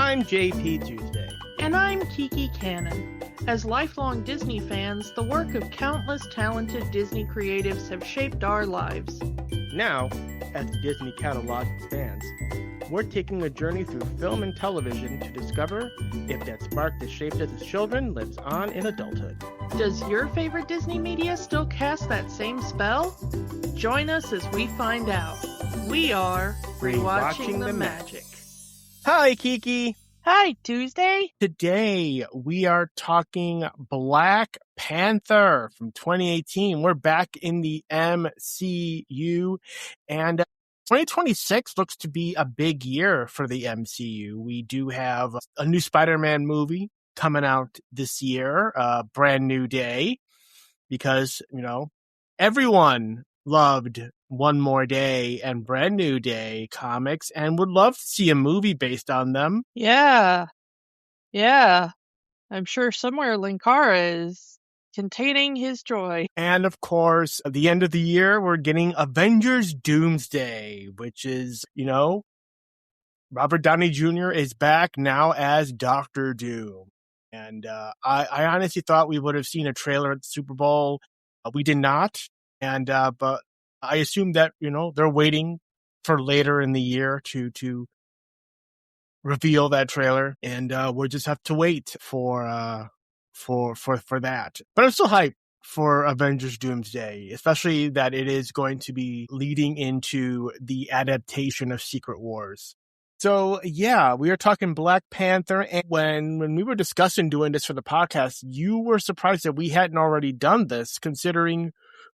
I'm JP Tuesday. And I'm Kiki Cannon. As lifelong Disney fans, the work of countless talented Disney creatives have shaped our lives. Now, as the Disney catalog expands, we're taking a journey through film and television to discover if that spark that shaped us as children lives on in adulthood. Does your favorite Disney media still cast that same spell? Join us as we find out. We are Rewatching the Magic. Hi, Kiki. Hi, Tuesday. Today, we are talking Black Panther from 2018. We're back in the MCU, and 2026 looks to be a big year for the MCU. We do have a new Spider-Man movie coming out this year, Brand New Day, because, everyone loved One More Day and Brand New Day comics and would love to see a movie based on them. Yeah. I'm sure somewhere Linkara is containing his joy. And of course, at the end of the year, we're getting Avengers Doomsday, which is, Robert Downey Jr. is back now as Dr. Doom. And I honestly thought we would have seen a trailer at the Super Bowl. We did not. And but I assume that, they're waiting for later in the year to reveal that trailer. And we'll just have to wait for that. But I'm still hyped for Avengers Doomsday, especially that it is going to be leading into the adaptation of Secret Wars. So, yeah, we are talking Black Panther. And when we were discussing doing this for the podcast, you were surprised that we hadn't already done this, considering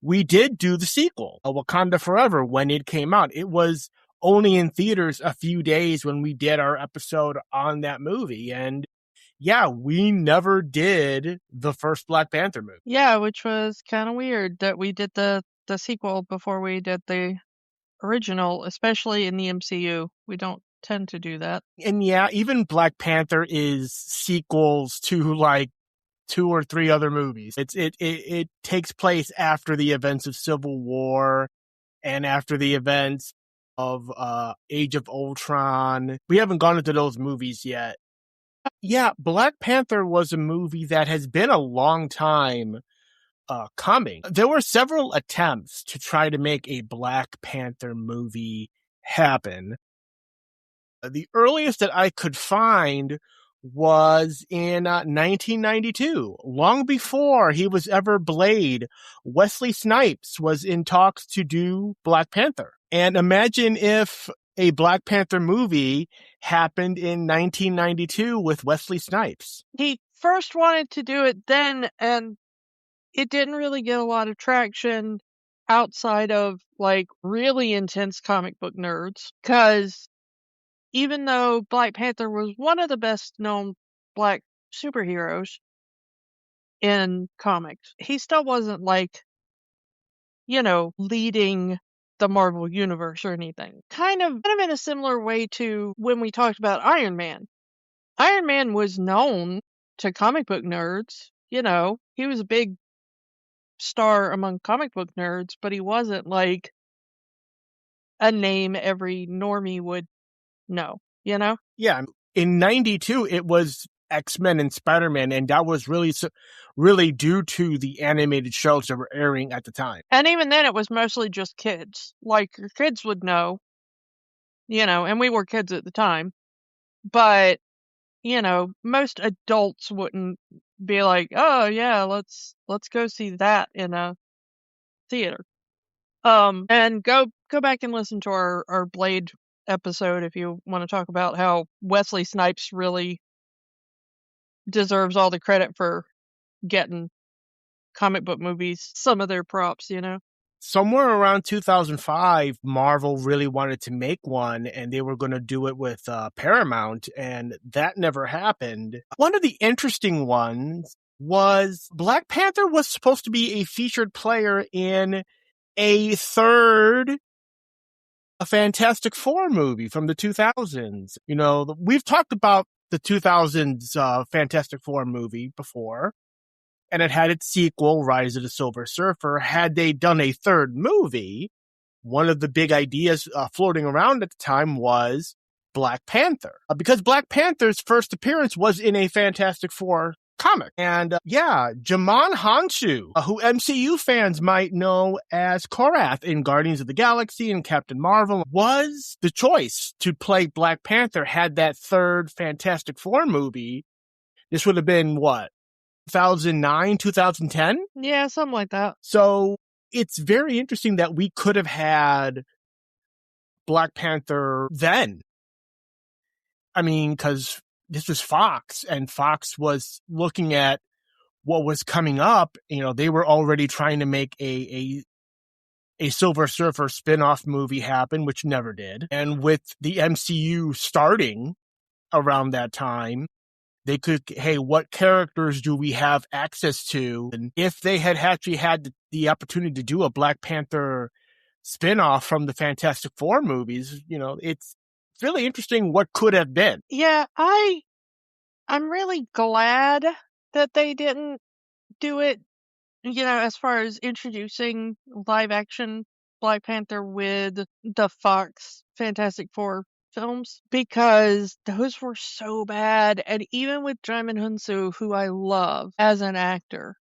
we did do the sequel, Wakanda Forever, when it came out. It was only in theaters a few days when we did our episode on that movie. And yeah, we never did the first Black Panther movie. Yeah, which was kind of weird that we did the sequel before we did the original, especially in the MCU. We don't tend to do that. And yeah, even Black Panther is sequels to like 2 or 3 other movies. It takes place after the events of Civil War and after the events of Age of Ultron. We haven't gone into those movies yet. Yeah, Black Panther was a movie that has been a long time coming. There were several attempts to try to make a Black Panther movie happen. The earliest that I could find was in 1992. Long before he was ever Blade, Wesley Snipes was in talks to do Black Panther. And imagine if a Black Panther movie happened in 1992 with Wesley Snipes. He first wanted to do it then, and it didn't really get a lot of traction outside of like really intense comic book nerds, because even though Black Panther was one of the best known black superheroes in comics, he still wasn't like, leading the Marvel universe or anything. Kind of in a similar way to when we talked about Iron Man. Iron Man was known to comic book nerds. He was a big star among comic book nerds, but he wasn't like a name every normie would know, Yeah, in 92, it was X-Men and Spider-Man, and that was really due to the animated shows that were airing at the time. And even then, it was mostly just kids. Like, your kids would know, and we were kids at the time. But, most adults wouldn't be like, oh, yeah, let's go see that in a theater. And go back and listen to our Blade episode if you want to talk about how Wesley Snipes really deserves all the credit for getting comic book movies some of their props, Somewhere around 2005, Marvel really wanted to make one, and they were going to do it with Paramount, and that never happened. One of the interesting ones was Black Panther was supposed to be a featured player in a third Fantastic Four movie from the 2000s. We've talked about the 2000s Fantastic Four movie before, and it had its sequel, Rise of the Silver Surfer. Had they done a third movie, one of the big ideas floating around at the time was Black Panther. Because Black Panther's first appearance was in a Fantastic Four comic. And Djimon Hounsou, who MCU fans might know as Korath in Guardians of the Galaxy and Captain Marvel, was the choice to play Black Panther had that third Fantastic Four movie. This would have been, 2009, 2010? Yeah, something like that. So it's very interesting that we could have had Black Panther then. I mean, because this was Fox, and Fox was looking at what was coming up. They were already trying to make a Silver Surfer spin-off movie happen, which never did. And with the MCU starting around that time, they could, hey, what characters do we have access to? And if they had actually had the opportunity to do a Black Panther spin-off from the Fantastic Four movies, it's really interesting what could have been. Yeah, I'm really glad that they didn't do it, as far as introducing live action Black Panther with the Fox Fantastic Four films, because those were so bad. And even with Djimon Hounsou, who I love as an actor,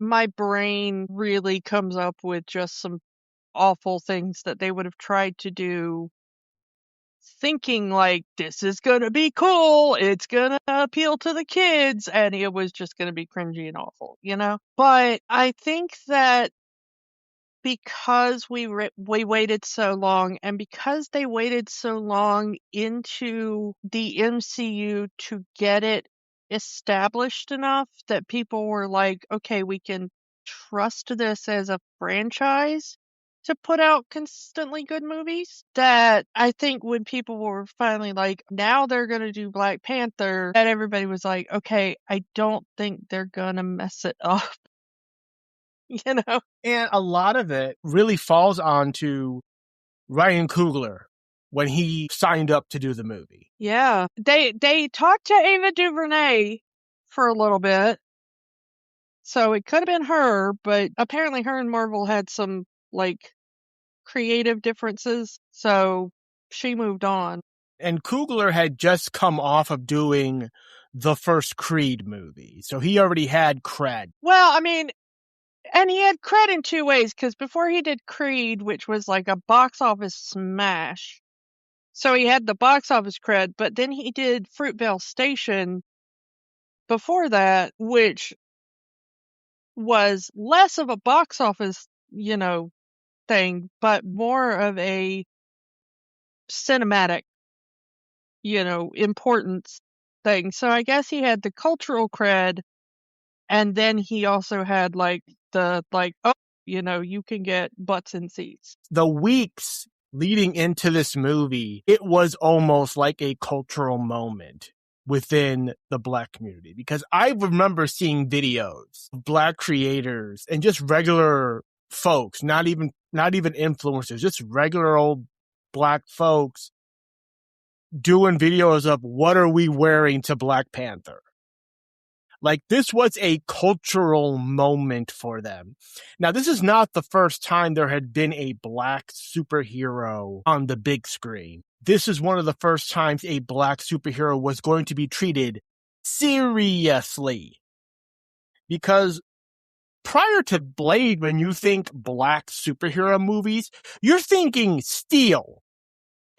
my brain really comes up with just some awful things that they would have tried to do, thinking like, this is gonna be cool, it's gonna appeal to the kids, and it was just gonna be cringy and awful, But I think that because we waited so long, and because they waited so long into the MCU to get it established enough that people were like, okay, we can trust this as a franchise to put out consistently good movies, that I think when people were finally like, now they're going to do Black Panther, that everybody was like, okay, I don't think they're going to mess it up. And a lot of it really falls onto Ryan Coogler when he signed up to do the movie. Yeah. They talked to Ava DuVernay for a little bit, so it could have been her, but apparently her and Marvel had some, creative differences, so she moved on. And Coogler had just come off of doing the first Creed movie, so he already had cred. Well, I mean, and he had cred in two ways, because before he did Creed, which was like a box office smash, so he had the box office cred, but then he did Fruitvale Station before that, which was less of a box office, thing, but more of a cinematic, importance thing. So I guess he had the cultural cred, and then he also had you can get butts in seats. The weeks leading into this movie, it was almost like a cultural moment within the Black community, because I remember seeing videos of Black creators and just regular folks, not even influencers, just regular old Black folks doing videos of what are we wearing to Black Panther. Like, this was a cultural moment for them. Now, this is not the first time there had been a Black superhero on the big screen. This is one of the first times a Black superhero was going to be treated seriously. Because prior to Blade, when you think Black superhero movies, you're thinking Steel.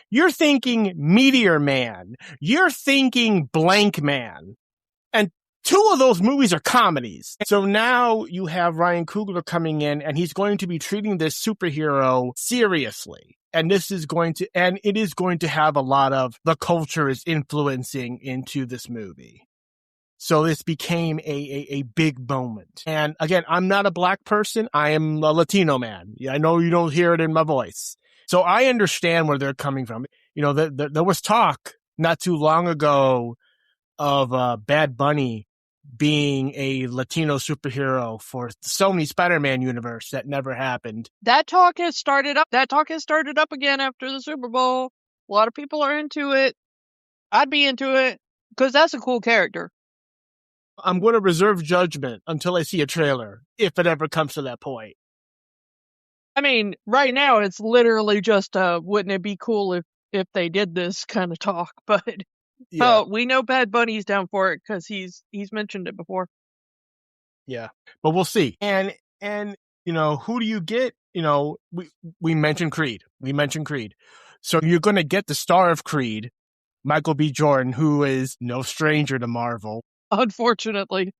You're thinking Meteor Man. You're thinking Blank Man. And two of those movies are comedies. So now you have Ryan Coogler coming in, and he's going to be treating this superhero seriously. And it is going to have a lot of the culture is influencing into this movie. So this became a big moment. And again, I'm not a Black person. I am a Latino man. I know you don't hear it in my voice. So I understand where they're coming from. There was talk not too long ago of Bad Bunny being a Latino superhero for the Sony Spider-Man universe. That never happened. That talk has started up. Again after the Super Bowl. A lot of people are into it. I'd be into it, because that's a cool character. I'm going to reserve judgment until I see a trailer, if it ever comes to that point. I mean, right now it's literally just, wouldn't it be cool if if they did this kind of talk, but Yeah. we know Bad Bunny's down for it because he's mentioned it before. Yeah, but we'll see. And who do you get? We mentioned Creed. So you're going to get the star of Creed, Michael B. Jordan, who is no stranger to Marvel. Unfortunately,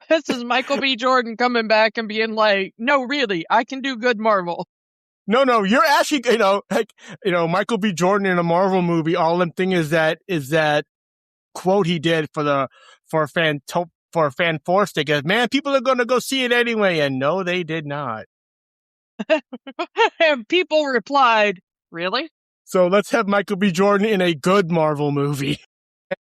this is Michael B. Jordan coming back and being like, "No, really, I can do good Marvel." No, you're actually, Michael B. Jordan in a Marvel movie. All I'm thinking is that quote he did for a fan force ticket. Man, people are going to go see it anyway, and no, they did not. And people replied, "Really?" So let's have Michael B. Jordan in a good Marvel movie.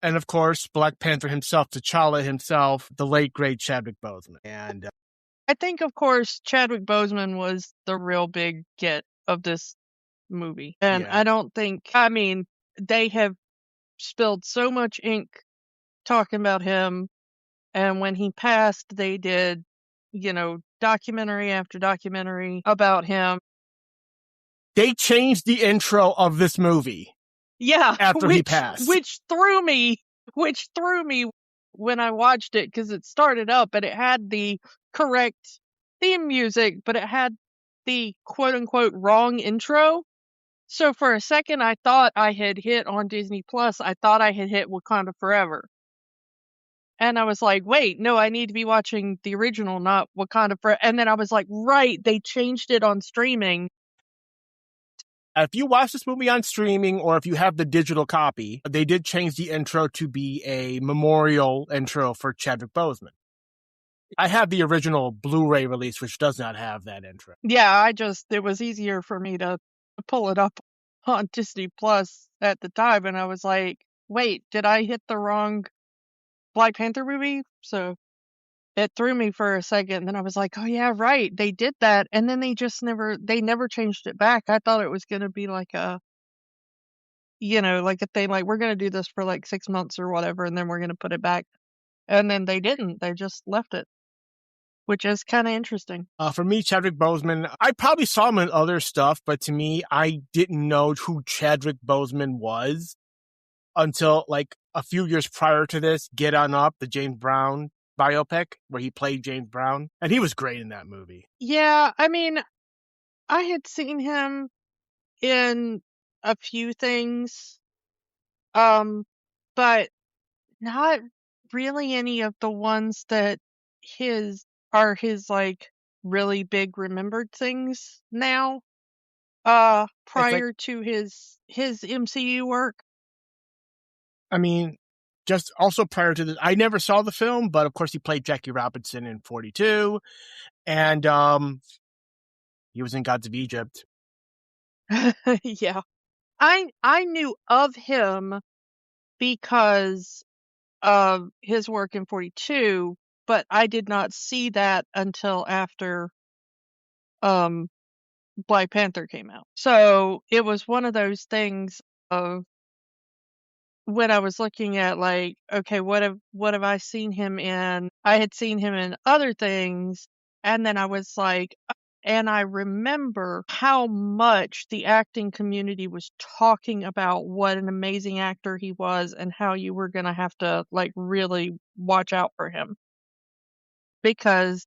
And of course, Black Panther himself, T'Challa himself, the late great Chadwick Boseman. And I think, of course, Chadwick Boseman was the real big get of this movie. And yeah. I don't think, they have spilled so much ink talking about him. And when he passed, they did, documentary after documentary about him. They changed the intro of this movie. Yeah. After he passed. Which threw me when I watched it, because it started up and it had the correct theme music, but it had the quote unquote wrong intro. So for a second, I thought I had hit on Disney Plus. I thought I had hit Wakanda Forever. And I was like, wait, no, I need to be watching the original, not Wakanda Forever. And then I was like, right, they changed it on streaming. If you watch this movie on streaming or if you have the digital copy, they did change the intro to be a memorial intro for Chadwick Boseman. I have the original Blu-ray release, which does not have that intro. Yeah, it was easier for me to pull it up on Disney Plus at the time. And I was like, wait, did I hit the wrong Black Panther movie? So it threw me for a second. And then I was like, oh yeah, right. They did that. And then they never changed it back. I thought it was going to be like a thing, like we're going to do this for like 6 months or whatever. And then we're going to put it back. And then they didn't, they just left it, which is kind of interesting. For me, Chadwick Boseman, I probably saw him in other stuff, but to me, I didn't know who Chadwick Boseman was until like a few years prior to this, Get On Up, the James Brown biopic where he played James Brown. And he was great in that movie. Yeah, I had seen him in a few things, but not really any of the ones that are his like really big remembered things now. Prior to his MCU work. Just also prior to this, I never saw the film, but of course he played Jackie Robinson in 42, and he was in Gods of Egypt. Yeah, I knew of him because of his work in 42, but I did not see that until after Black Panther came out. So it was one of those things of when I was looking at like, okay, what have I seen him in? I had seen him in other things, and then I was like, and I remember how much the acting community was talking about what an amazing actor he was and how you were going to have to like really watch out for him. Because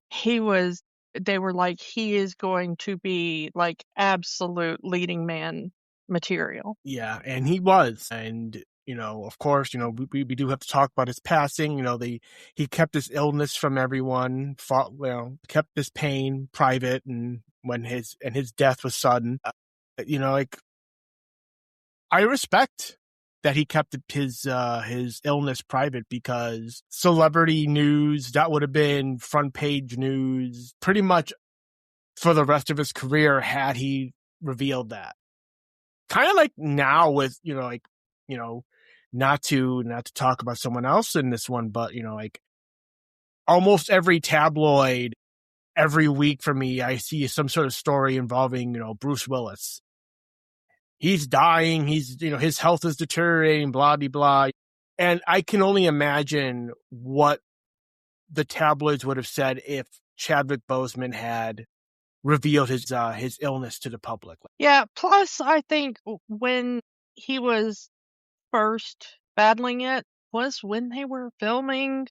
they were like, he is going to be like absolute leading man material. Yeah, and he was. And of course, we do have to talk about his passing. He kept his illness from everyone, kept his pain private, and his death was sudden. I respect that he kept his illness private, because celebrity news, that would have been front page news pretty much for the rest of his career had he revealed that. Kind of like now with, not to talk about someone else in this one, but, like almost every tabloid every week for me, I see some sort of story involving, Bruce Willis. He's dying. His health is deteriorating, blah, blah, blah. And I can only imagine what the tabloids would have said if Chadwick Boseman had revealed his illness to the public. Yeah, plus I think when he was first battling it was when they were filming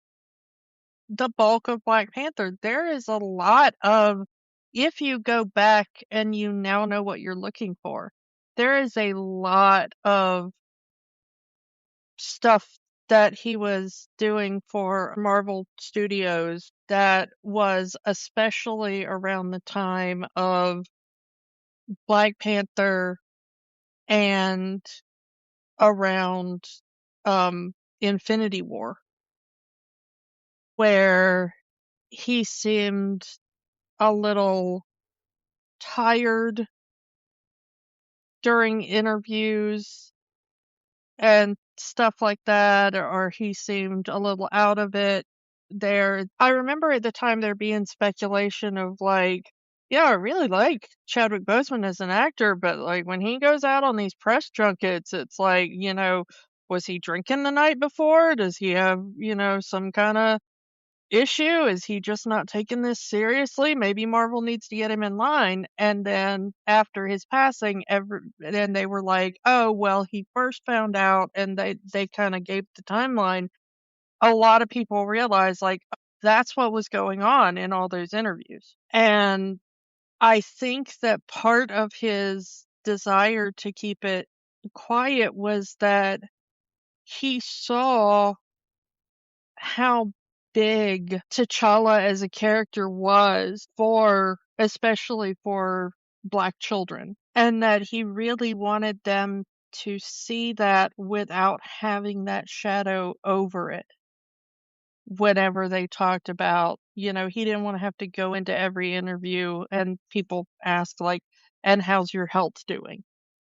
the bulk of Black Panther. There is a lot of, if you go back and you now know what you're looking for, there is a lot of stuff that he was doing for Marvel Studios that was especially around the time of Black Panther and around Infinity War, where he seemed a little tired during interviews and stuff like that, or he seemed a little out of it there. I remember at the time there being speculation of like, yeah, I really like Chadwick Boseman as an actor, but like when he goes out on these press junkets, it's like, was he drinking the night before? Does he have, some kind of issue? Is he just not taking this seriously? Maybe Marvel needs to get him in line. And then after his passing, then they were like, oh, well, he first found out, and they kind of gave the timeline. A lot of people realized, like, that's what was going on in all those interviews. And I think that part of his desire to keep it quiet was that he saw how big T'Challa as a character was especially for Black children, and that he really wanted them to see that without having that shadow over it. Whenever they talked about, he didn't want to have to go into every interview and people ask like, and how's your health doing?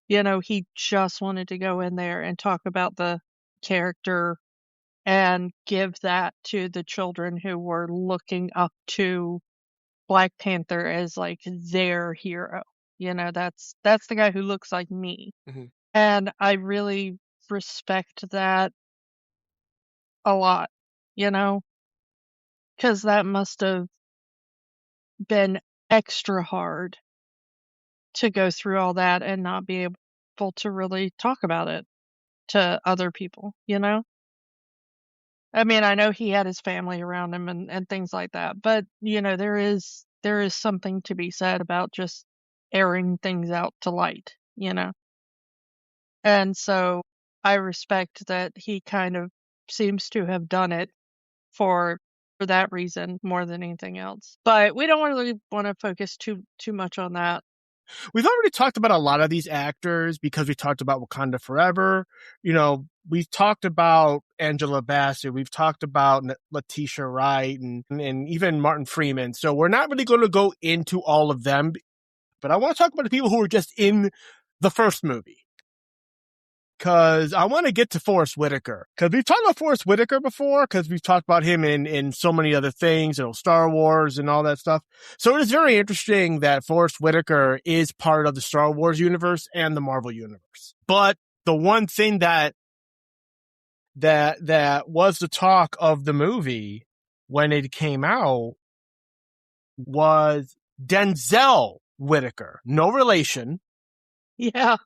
He just wanted to go in there and talk about the character and give that to the children who were looking up to Black Panther as like their hero. That's the guy who looks like me. Mm-hmm. And I really respect that a lot, because that must have been extra hard to go through all that and not be able to really talk about it to other people, I mean, I know he had his family around him and things like that, but there is something to be said about just airing things out to light, And so I respect that he kind of seems to have done it for that reason more than anything else. But we don't really want to focus too much on that. We've already talked about a lot of these actors because we talked about Wakanda Forever. We've talked about Angela Bassett. We've talked about Letitia Wright and even Martin Freeman. So we're not really going to go into all of them. But I want to talk about the people who were just in the first movie. Because I want to get to Forrest Whitaker. Because we've talked about Forrest Whitaker before, because we've talked about him in so many other things, Star Wars and all that stuff. So it is very interesting that Forrest Whitaker is part of the Star Wars universe and the Marvel universe. But the one thing that was the talk of the movie when it came out was Denzel Whitaker, no relation. Yeah.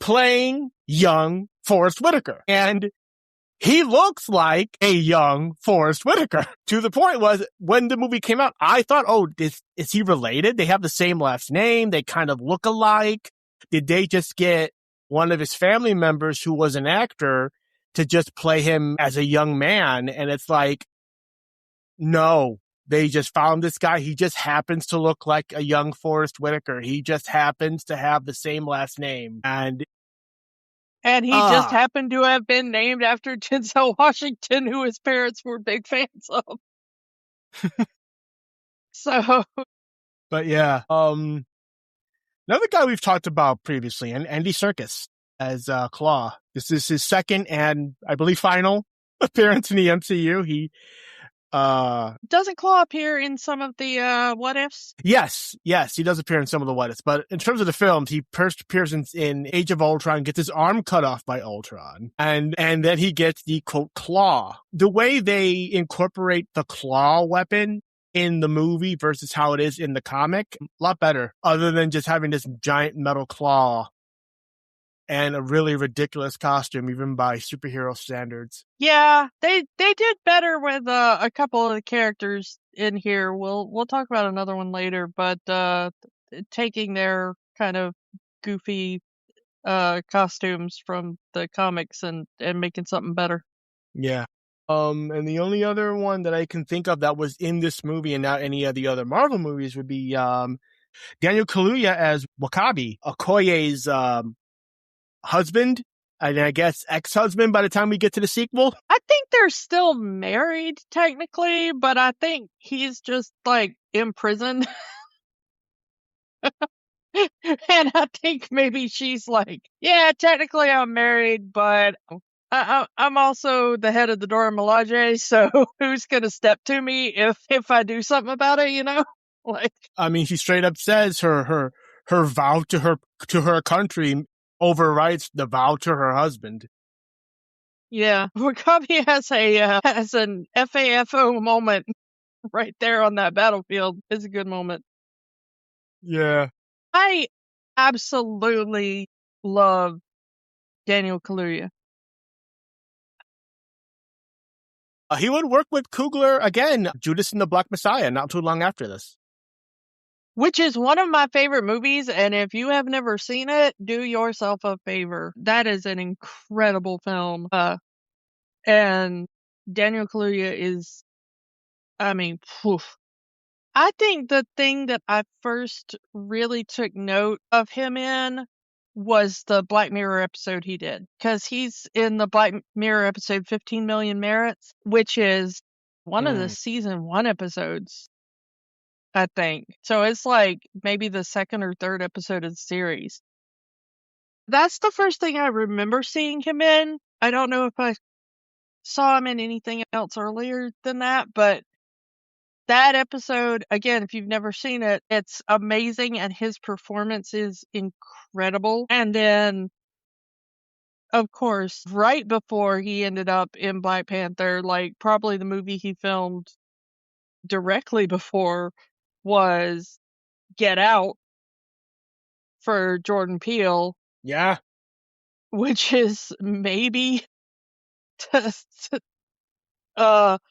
Playing young Forrest Whitaker. And he looks like a young Forrest Whitaker. To the point was, when the movie came out, I thought, is he related? They have the same last name. They kind of look alike. Did they just get one of his family members who was an actor to just play him as a young man? And it's like, no. They just found this guy. He just happens to look like a young Forrest Whitaker. He just happens to have the same last name. And he just happened to have been named after Denzel Washington, who his parents were big fans of. So. But yeah. Another guy we've talked about previously, Andy Serkis as Claw. This is his second and I believe final appearance in the MCU. He doesn't Claw appear in some of the what ifs? Yes, he does appear in some of the what ifs, but in terms of the films, he first appears in Age of Ultron, gets his arm cut off by Ultron, and then he gets the quote claw. The way they incorporate the claw weapon in the movie versus how it is in the comic. A lot better, other than just having this giant metal claw and a really ridiculous costume, even by superhero standards. Yeah, they did better with a couple of the characters in here. We'll talk about another one later, but taking their kind of goofy costumes from the comics and making something better. Yeah. And the only other one that I can think of that was in this movie and not any of the other Marvel movies would be Daniel Kaluuya as Wakabi, Okoye's husband, and I guess ex-husband by the time we get to the sequel. I think they're still married technically, but I think he's just like imprisoned. And I think maybe she's like, yeah, technically I'm married, but I'm also the head of the Dora Milaje, so who's gonna step to me if I do something about it, you know? Like, I mean, she straight up says her vow to her country overrides the vow to her husband. yeah, Wakabi has an FAFO moment right there on that battlefield. It's a good moment. Yeah. I absolutely love Daniel Kaluuya. He would work with Coogler again, Judas and the Black Messiah, not too long after this. Which is one of my favorite movies, and if you have never seen it, do yourself a favor. That is an incredible film. And Daniel Kaluuya is, I mean, poof. I think the thing that I first really took note of him in was the Black Mirror episode he did. Because he's in the Black Mirror episode 15 Million Merits, which is one of the season 1 episodes, I think. So it's like maybe the second or third episode of the series. That's the first thing I remember seeing him in. I don't know if I saw him in anything else earlier than that, but that episode, again, if you've never seen it, it's amazing and his performance is incredible. And then, of course, right before he ended up in Black Panther, like probably the movie he filmed directly before was Get Out for Jordan Peele. Yeah. Which is maybe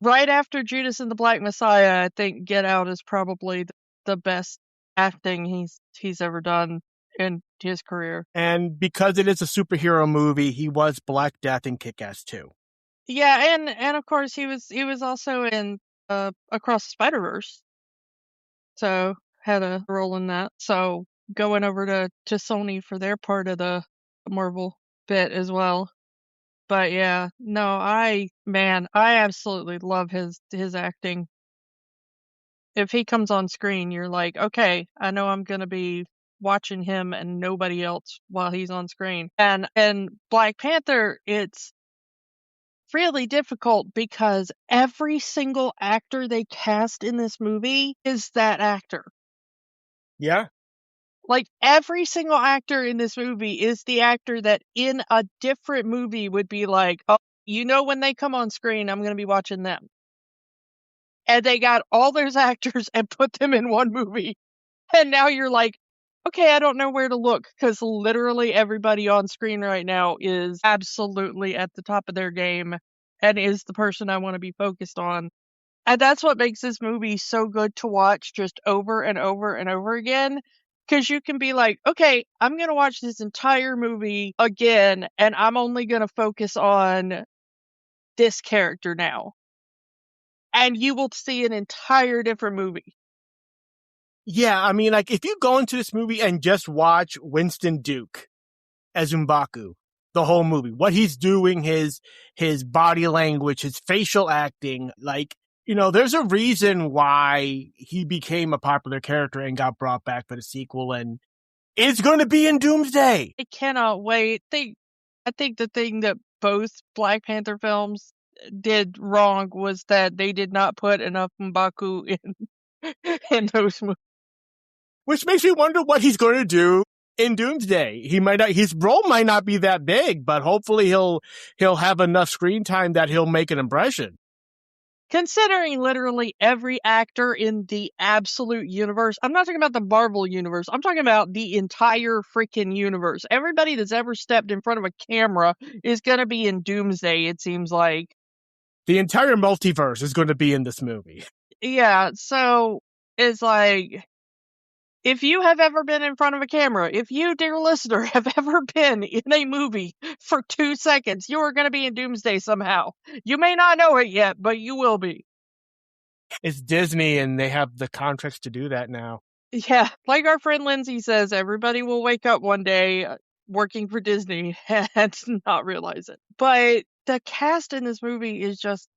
right after Judas and the Black Messiah. I think Get Out is probably the best acting he's ever done in his career. And because it is a superhero movie, he was Black Death in Kick-Ass 2. Yeah, and of course he was also in Across the Spider-Verse. So had a role in that. So going over to Sony for their part of the Marvel bit as well. But yeah, no, I absolutely love his acting. If he comes on screen, you're like, okay, I know I'm gonna be watching him and nobody else while he's on screen. And Black Panther, it's really difficult because every single actor they cast in this movie is that actor. Yeah. Like, every single actor in this movie is the actor that in a different movie would be like, oh, you know, when they come on screen, I'm going to be watching them. And they got all those actors and put them in one movie. And now you're like, okay, I don't know where to look because literally everybody on screen right now is absolutely at the top of their game and is the person I want to be focused on. And that's what makes this movie so good to watch just over and over and over again. Because you can be like, okay, I'm going to watch this entire movie again, and I'm only going to focus on this character now. And you will see an entire different movie. Yeah, I mean, like, if you go into this movie and just watch Winston Duke as M'Baku, the whole movie, what he's doing, his body language, his facial acting, like, you know, there's a reason why he became a popular character and got brought back for the sequel, and it's going to be in Doomsday. I cannot wait. I think the thing that both Black Panther films did wrong was that they did not put enough M'Baku in those movies. Which makes me wonder what he's going to do in Doomsday. His role might not be that big, but hopefully he'll have enough screen time that he'll make an impression. Considering literally every actor in the absolute universe, I'm not talking about the Marvel universe, I'm talking about the entire freaking universe. Everybody that's ever stepped in front of a camera is going to be in Doomsday, it seems like. The entire multiverse is going to be in this movie. Yeah, so it's like, if you have ever been in front of a camera, if you, dear listener, have ever been in a movie for 2 seconds, you are going to be in Doomsday somehow. You may not know it yet, but you will be. It's Disney, and they have the contracts to do that now. Yeah, like our friend Lindsay says, everybody will wake up one day working for Disney and not realize it. But the cast in this movie is just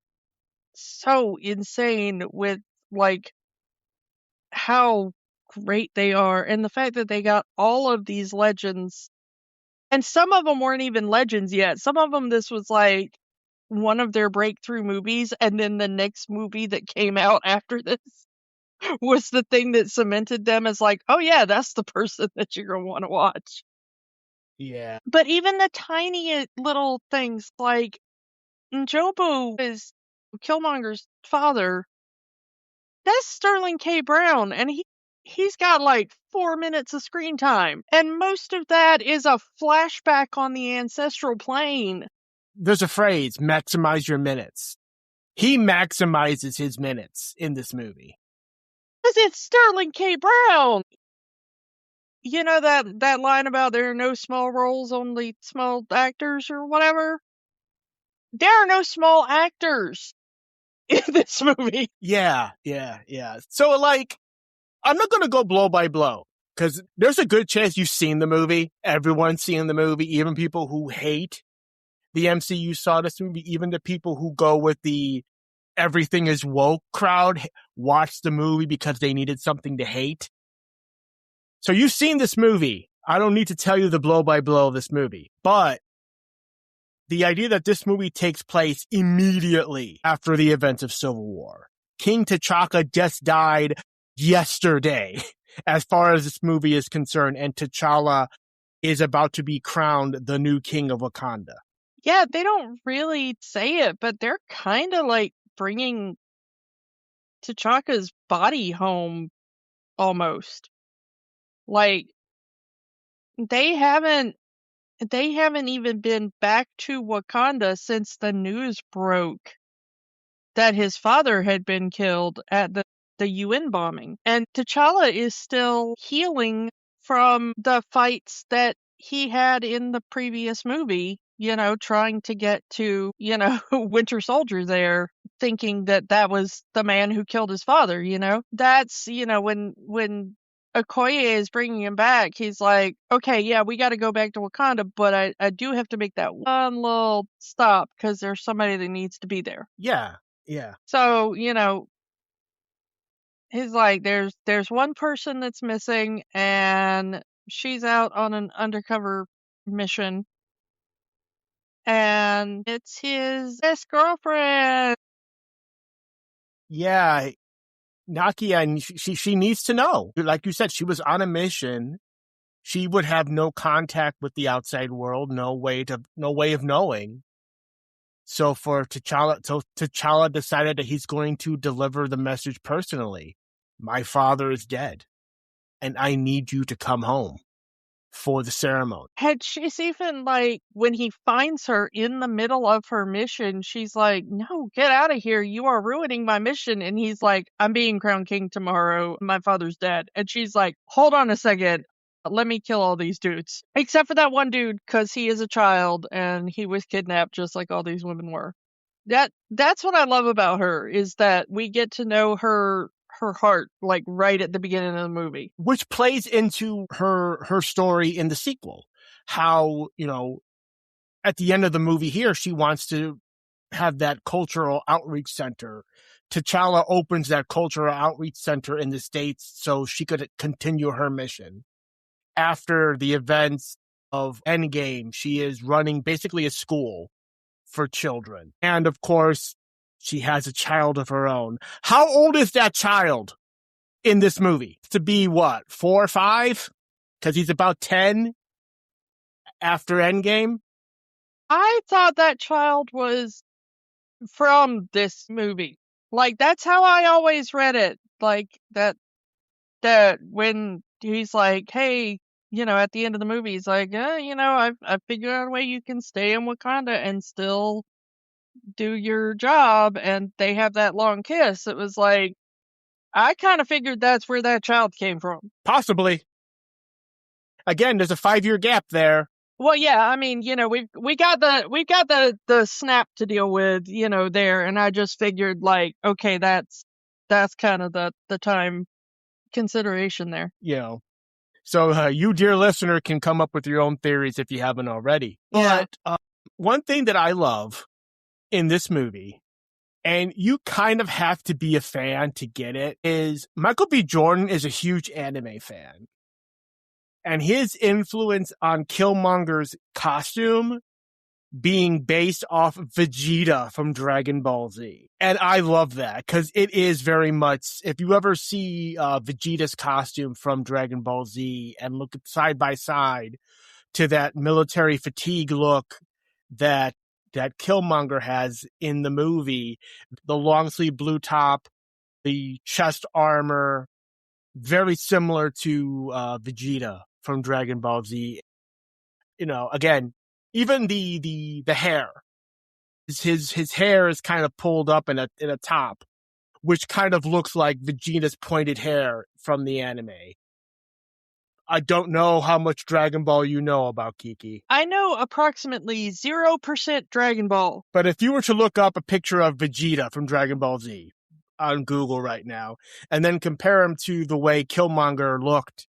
so insane with, like, how great they are, and the fact that they got all of these legends, and some of them weren't even legends yet. Some of them, this was like one of their breakthrough movies, and then the next movie that came out after this was the thing that cemented them as like, oh yeah, that's the person that you're gonna want to watch. Yeah. But even the tiny little things, like Njobu is Killmonger's father, that's Sterling K. Brown, and he's got like 4 minutes of screen time, and most of that is a flashback on the ancestral plane. There's a phrase, maximize your minutes. He maximizes his minutes in this movie. Because it's Sterling K. Brown! You know that line about there are no small roles, only small actors or whatever? There are no small actors in this movie. Yeah. So, like, I'm not going to go blow by blow, because there's a good chance you've seen the movie. Everyone's seen the movie, even people who hate the MCU saw this movie, even the people who go with the everything is woke crowd watched the movie because they needed something to hate. So you've seen this movie. I don't need to tell you the blow by blow of this movie, but the idea that this movie takes place immediately after the events of Civil War. King T'Chaka just died yesterday, as far as this movie is concerned, and T'Challa is about to be crowned the new king of Wakanda. Yeah, they don't really say it, but they're kind of like bringing T'Chaka's body home, almost. Like, they haven't even been back to Wakanda since the news broke that his father had been killed at the UN bombing. And T'Challa is still healing from the fights that he had in the previous movie, you know, trying to get to, you know, Winter Soldier there, thinking that was the man who killed his father, you know? That's, you know, when Okoye is bringing him back, he's like, okay, yeah, we got to go back to Wakanda, but I do have to make that one little stop because there's somebody that needs to be there. Yeah. So, you know, he's like, there's one person that's missing, and she's out on an undercover mission, and it's his best girlfriend. Yeah. Nakia, she needs to know. Like you said, she was on a mission. She would have no contact with the outside world, no way of knowing. So T'Challa decided that he's going to deliver the message personally. My father is dead, and I need you to come home for the ceremony. And she's even like, when he finds her in the middle of her mission, she's like, no, get out of here. You are ruining my mission. And he's like, I'm being crowned king tomorrow. My father's dead. And she's like, hold on a second. Let me kill all these dudes. Except for that one dude, because he is a child and he was kidnapped just like all these women were. That's what I love about her, is that we get to know her heart, like, right at the beginning of the movie. Which plays into her story in the sequel. How, you know, at the end of the movie here, she wants to have that cultural outreach center. T'Challa opens that cultural outreach center in the States so she could continue her mission. After the events of Endgame, she is running basically a school for children. And of course, she has a child of her own. How old is that child in this movie? To be what, 4 or 5? Because he's about 10 after Endgame. I thought that child was from this movie. Like, that's how I always read it. Like, that when he's like, hey, at the end of the movie, he's like, I've figured out a way you can stay in Wakanda and still do your job, and they have that long kiss. It was like, I kind of figured that's where that child came from. Possibly. Again, there's a 5-year gap there. Well, yeah, I mean, we got the snap to deal with, there, and I just figured, like, okay, that's kind of the time consideration there. So you, dear listener, can come up with your own theories if you haven't already. Yeah. But one thing that I love in this movie, and you kind of have to be a fan to get it, is Michael B. Jordan is a huge anime fan. And his influence on Killmonger's costume being based off Vegeta from Dragon Ball Z. And I love that because it is very much, if you ever see Vegeta's costume from Dragon Ball Z and look side by side to that military fatigue look that Killmonger has in the movie, the long sleeve blue top, the chest armor, very similar to Vegeta from Dragon Ball Z. Again, even the hair, his hair is kind of pulled up in a top, which kind of looks like Vegeta's pointed hair from the anime. I don't know how much Dragon Ball you know about, Kiki. I know approximately 0% Dragon Ball. But if you were to look up a picture of Vegeta from Dragon Ball Z on Google right now, and then compare him to the way Killmonger looked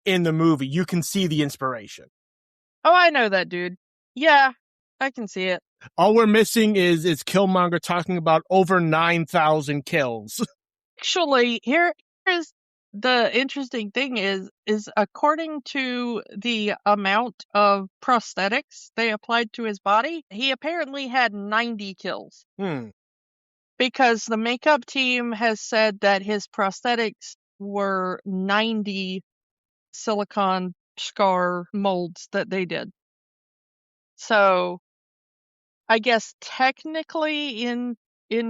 in the movie, you can see the inspiration. Oh, I know that dude. Yeah, I can see it. All we're missing is Killmonger talking about over 9,000 kills. Actually, here's the interesting thing is according to the amount of prosthetics they applied to his body, he apparently had 90 kills. Because the makeup team has said that his prosthetics were 90 silicone scar molds that they did. So I guess technically in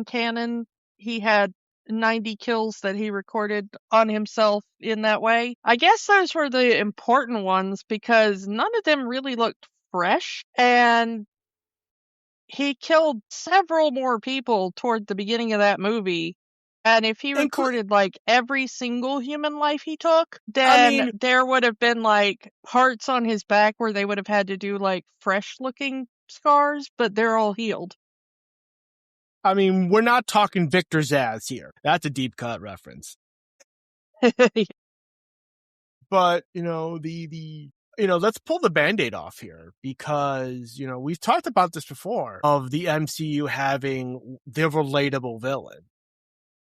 canon, he had 90 kills that he recorded on himself in that way. I guess those were the important ones because none of them really looked fresh, and he killed several more people toward the beginning of that movie. And if he recorded like every single human life he took, then there would have been like parts on his back where they would have had to do like fresh looking scars, but they're all healed. I mean, we're not talking Victor Zsasz here. That's a deep cut reference. But, let's pull the Band-Aid off here because, we've talked about this before of the MCU having the relatable villain.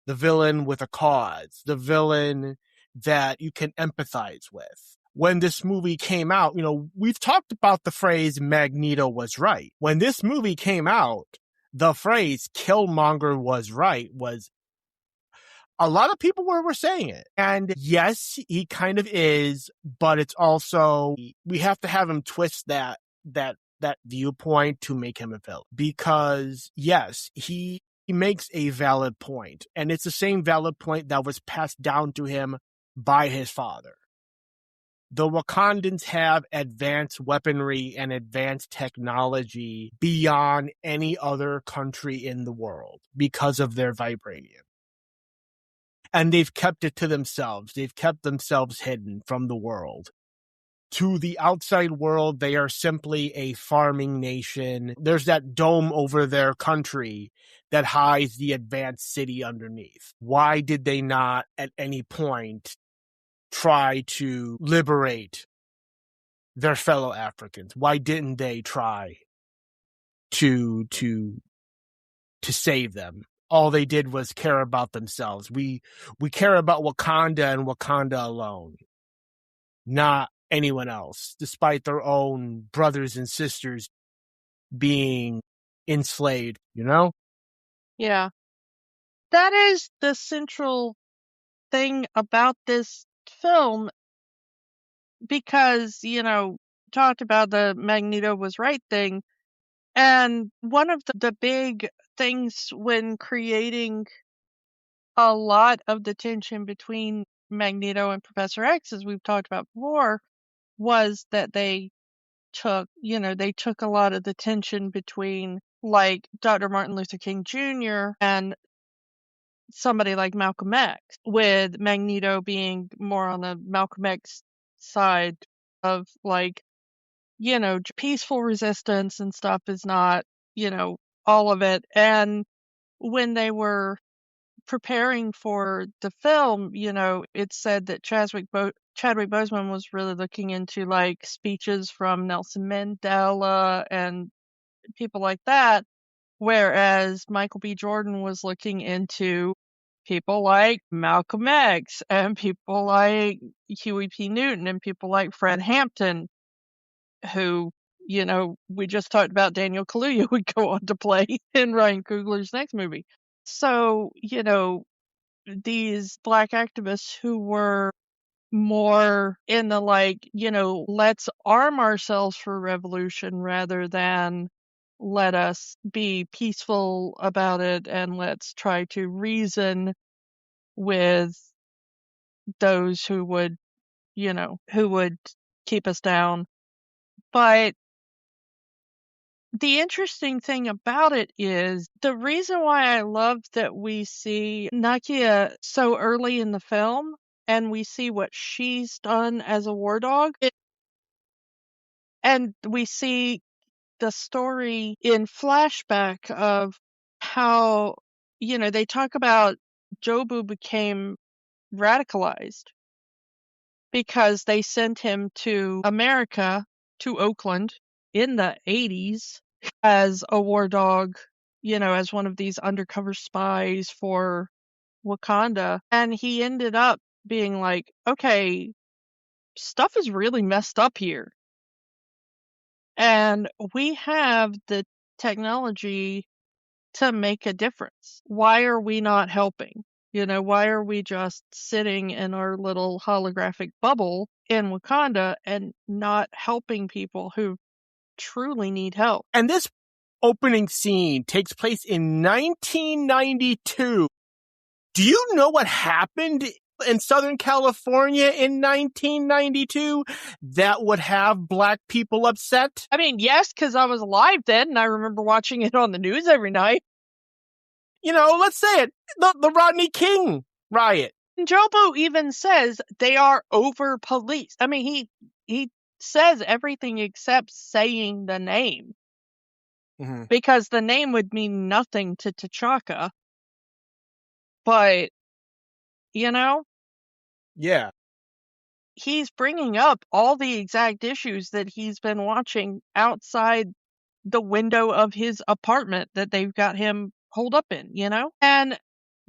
The villain with a cause. The villain that you can empathize with. When this movie came out, we've talked about the phrase Magneto was right. When this movie came out, the phrase Killmonger was right was a lot of people were saying it. And yes, he kind of is, but it's also, we have to have him twist that viewpoint to make him a villain. Because yes, he makes a valid point, and it's the same valid point that was passed down to him by his father. The Wakandans have advanced weaponry and advanced technology beyond any other country in the world because of their vibranium. And they've kept it to themselves. They've kept themselves hidden from the world. To the outside world, they are simply a farming nation. There's that dome over their country that hides the advanced city underneath. Why did they not at any point try to liberate their fellow Africans? Why didn't they try to save them? All they did was care about themselves. We care about Wakanda and Wakanda alone, not anyone else, despite their own brothers and sisters being enslaved, Yeah. That is the central thing about this film, because, talked about the Magneto was right thing. And one of the big things when creating a lot of the tension between Magneto and Professor X, as we've talked about before, was that they took a lot of the tension between, like, Dr. Martin Luther King Jr. and somebody like Malcolm X, with Magneto being more on the Malcolm X side of, like, peaceful resistance and stuff is not, all of it. And when they were preparing for the film, it said that Chadwick Boseman was really looking into, like, speeches from Nelson Mandela and people like that, whereas Michael B. Jordan was looking into people like Malcolm X and people like Huey P. Newton and people like Fred Hampton, who, we just talked about Daniel Kaluuya would go on to play in Ryan Coogler's next movie. So, these Black activists who were more in the, like, let's arm ourselves for revolution rather than let us be peaceful about it and let's try to reason with those who would keep us down. But the interesting thing about it is the reason why I love that we see Nakia so early in the film and we see what she's done as a war dog, and we see the story in flashback of how, they talk about Jobu became radicalized because they sent him to America, to Oakland, in the 80s as a war dog, as one of these undercover spies for Wakanda. And he ended up being like, okay, stuff is really messed up here. And we have the technology to make a difference. Why are we not helping? Why are we just sitting in our little holographic bubble in Wakanda and not helping people who truly need help? And this opening scene takes place in 1992. Do you know what happened in Southern California in 1992 that would have Black people upset? I mean, yes, because I was alive then and I remember watching it on the news every night. Let's say it, the Rodney King riot. Jobu even says they are over policed. I mean, he says everything except saying the name. Mm-hmm. Because the name would mean nothing to T'Chaka. But, yeah, he's bringing up all the exact issues that he's been watching outside the window of his apartment that they've got him holed up in, And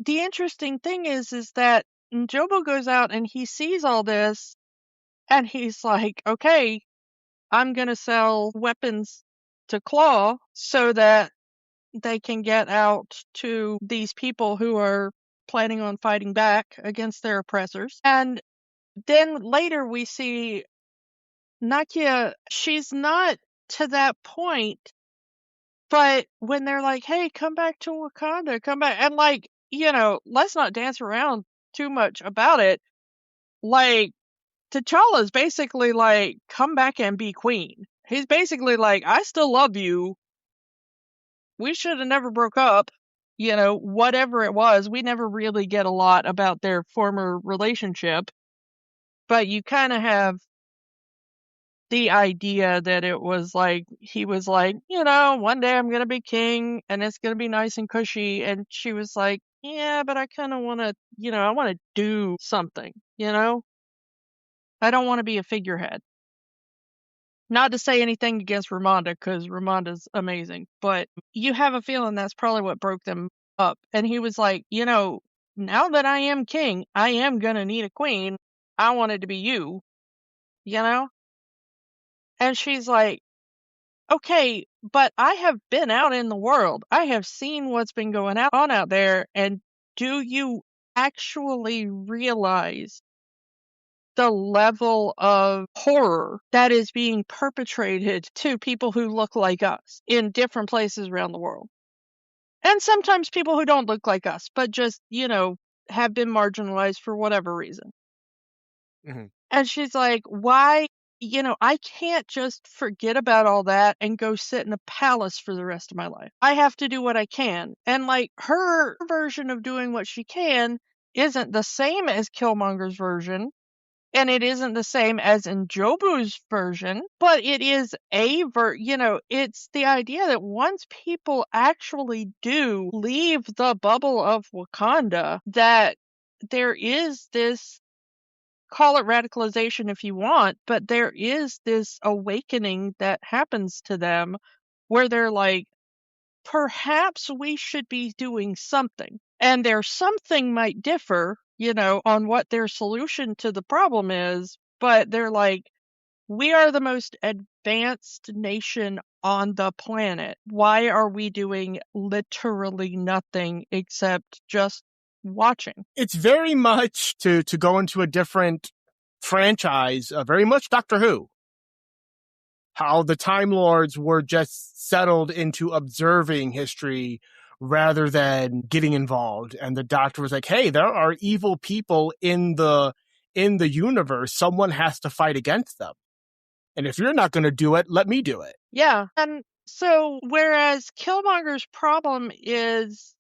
the interesting thing is that Jobo goes out and he sees all this and he's like, okay, I'm going to sell weapons to Claw so that they can get out to these people who are planning on fighting back against their oppressors. And then later we see Nakia, she's not to that point, but when they're like, hey, come back to Wakanda, come back, and, like, let's not dance around too much about it. Like, T'Challa's basically like, come back and be queen. He's basically like, I still love you. We should have never broke up. Whatever it was, we never really get a lot about their former relationship. But you kind of have the idea that it was like, he was like, one day I'm going to be king and it's going to be nice and cushy. And she was like, yeah, but I kind of want to, I want to do something, I don't want to be a figurehead. Not to say anything against Ramonda, because Ramonda's amazing, but you have a feeling that's probably what broke them up. And he was like, now that I am king, I am going to need a queen. I want it to be you, And she's like, okay, but I have been out in the world. I have seen what's been going on out there. And do you actually realize the level of horror that is being perpetrated to people who look like us in different places around the world? And sometimes people who don't look like us, but just, have been marginalized for whatever reason. Mm-hmm. And she's like, why, I can't just forget about all that and go sit in a palace for the rest of my life. I have to do what I can. And like her version of doing what she can isn't the same as Killmonger's version. And it isn't the same as in Jobu's version, but it is it's the idea that once people actually do leave the bubble of Wakanda, that there is this, call it radicalization if you want, but there is this awakening that happens to them where they're like, perhaps we should be doing something. And their something might differ, on what their solution to the problem is, but they're like, we are the most advanced nation on the planet. Why are we doing literally nothing except just watching? It's very much to go into a different franchise, very much Doctor Who. How the Time Lords were just settled into observing history rather than getting involved. And the Doctor was like, hey, there are evil people in the universe. Someone has to fight against them. And if you're not going to do it, let me do it. Yeah. And so whereas Killmonger's problem is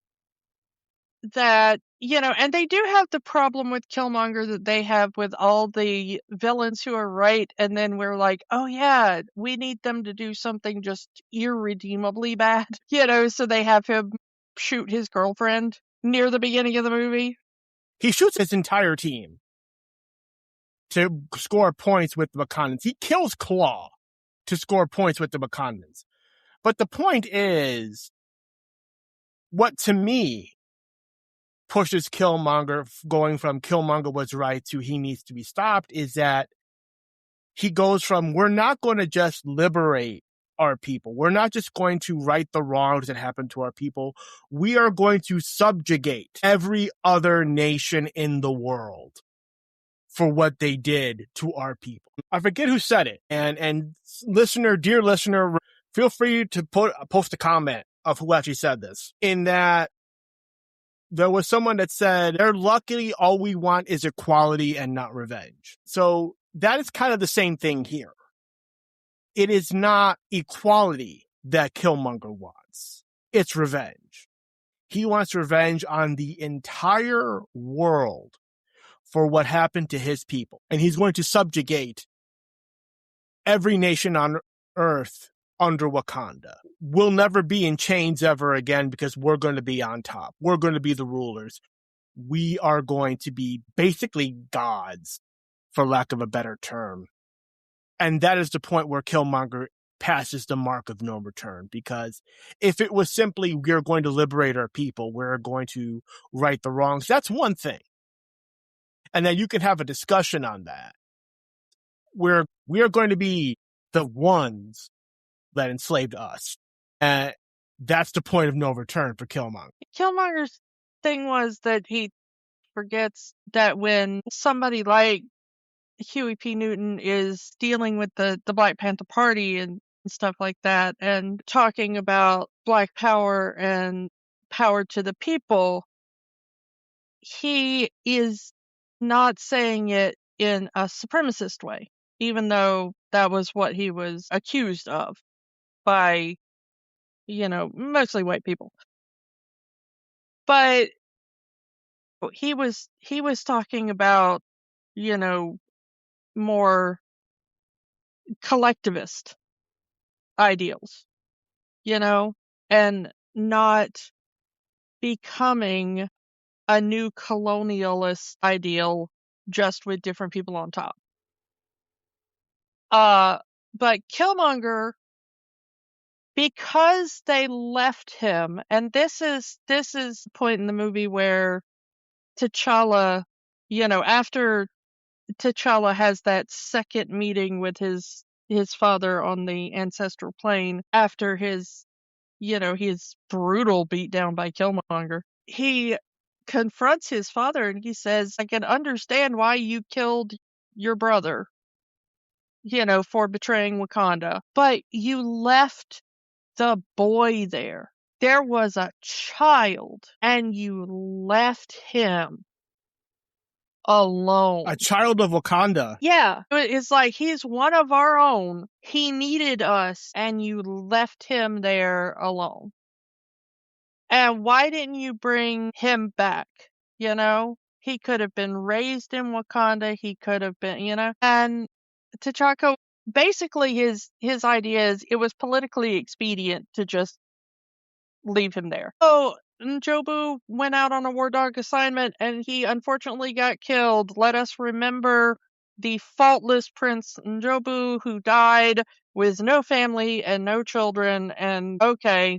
that, and they do have the problem with Killmonger that they have with all the villains who are right, and then we're like, oh yeah, we need them to do something just irredeemably bad, so they have him shoot his girlfriend near the beginning of the movie. He shoots his entire team to score points with the Wakandans. He kills Claw to score points with the Wakandans. But the point is, what to me pushes Killmonger, going from Killmonger was right to he needs to be stopped, is that he goes from, we're not going to just liberate our people. We're not just going to right the wrongs that happened to our people. We are going to subjugate every other nation in the world for what they did to our people. I forget who said it. And dear listener, feel free to post a comment of who actually said this. In that, there was someone that said, they're lucky all we want is equality and not revenge. So that is kind of the same thing here. It is not equality that Killmonger wants. It's revenge. He wants revenge on the entire world for what happened to his people. And he's going to subjugate every nation on Earth under Wakanda. We'll never be in chains ever again because we're going to be on top. We're going to be the rulers. We are going to be basically gods, for lack of a better term. And that is the point where Killmonger passes the mark of no return. Because if it was simply, we're going to liberate our people, we're going to right the wrongs, that's one thing. And then you can have a discussion on that. Where we are going to be the ones that enslaved us. And that's the point of no return for Killmonger. Killmonger's thing was that he forgets that when somebody like Huey P. Newton is dealing with the Black Panther Party and stuff like that, and talking about Black power and power to the people, he is not saying it in a supremacist way, even though that was what he was accused of by, mostly white people. But he was talking about, more collectivist ideals, and not becoming a new colonialist ideal just with different people on top. But Killmonger, because they left him, and this is the point in the movie where T'Challa, after T'Challa has that second meeting with his father on the ancestral plane after his brutal beatdown by Killmonger, he confronts his father and he says, I can understand why you killed your brother, for betraying Wakanda, but you left the boy there. There was a child and you left him. alone. A child of Wakanda. Yeah. It's like, he's one of our own. He needed us, and you left him there alone. And why didn't you bring him back? You know? He could have been raised in Wakanda. He could have been, And T'Chaka, basically his idea is it was politically expedient to just leave him there. So Njobu went out on a war dog assignment, and he unfortunately got killed. Let us remember the faultless Prince Njobu, who died with no family and no children, and okay,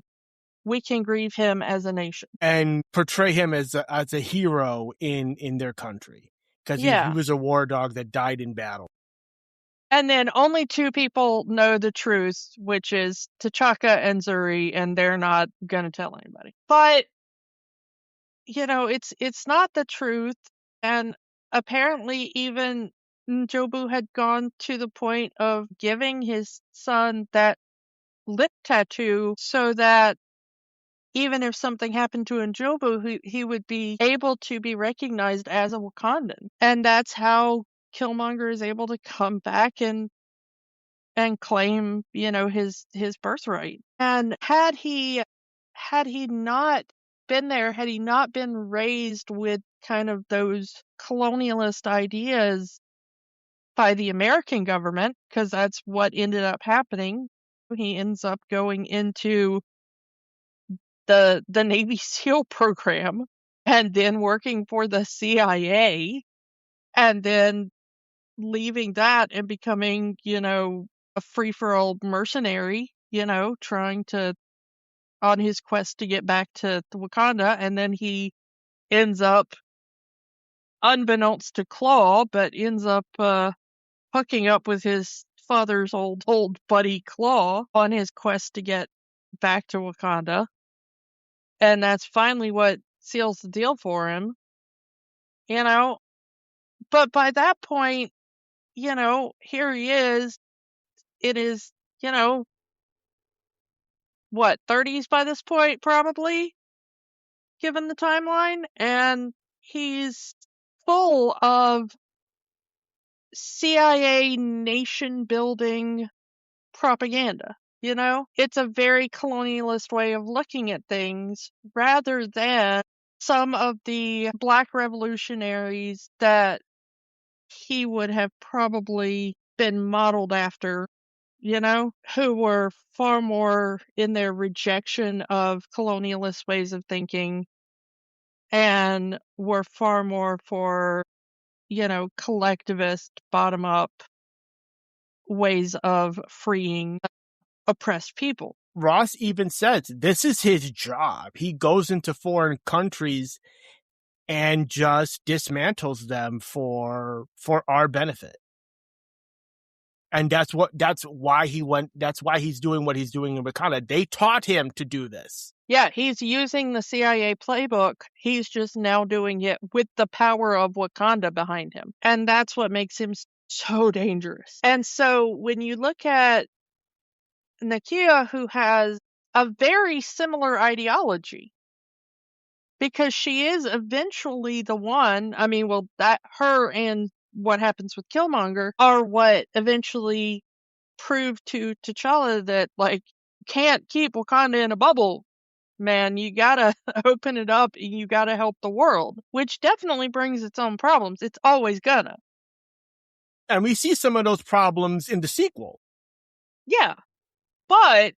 we can grieve him as a nation. And portray him as a hero in their country. Because he was a war dog that died in battle. And then only two people know the truth, which is T'Chaka and Zuri, and they're not going to tell anybody. But, it's not the truth. And apparently even Njobu had gone to the point of giving his son that lip tattoo so that even if something happened to Njobu, he would be able to be recognized as a Wakandan. And that's how Killmonger is able to come back and claim, his birthright. And had he not been there, had he not been raised with kind of those colonialist ideas by the American government, because that's what ended up happening, he ends up going into the Navy SEAL program and then working for the CIA and then leaving that and becoming, a free-for-all mercenary, trying to, on his quest to get back to Wakanda, and then he ends up, unbeknownst to Claw, but ends up hooking up with his father's old buddy Claw on his quest to get back to Wakanda. And that's finally what seals the deal for him, But by that point, here he is. It is, what, 30s by this point, probably, given the timeline, and he's full of CIA nation-building propaganda, It's a very colonialist way of looking at things, rather than some of the Black revolutionaries that he would have probably been modeled after, who were far more in their rejection of colonialist ways of thinking and were far more for, collectivist, bottom-up ways of freeing oppressed people. Ross even says this is his job. He goes into foreign countries and just dismantles them for our benefit. And that's why he's doing what he's doing in Wakanda. They taught him to do this. Yeah, he's using the CIA playbook. He's just now doing it with the power of Wakanda behind him. And that's what makes him so dangerous. And so when you look at Nakia, who has a very similar ideology, because she is eventually the one, that her and what happens with Killmonger are what eventually prove to T'Challa that, can't keep Wakanda in a bubble, man. You gotta open it up and you gotta help the world, which definitely brings its own problems. It's always gonna. And we see some of those problems in the sequel. Yeah, but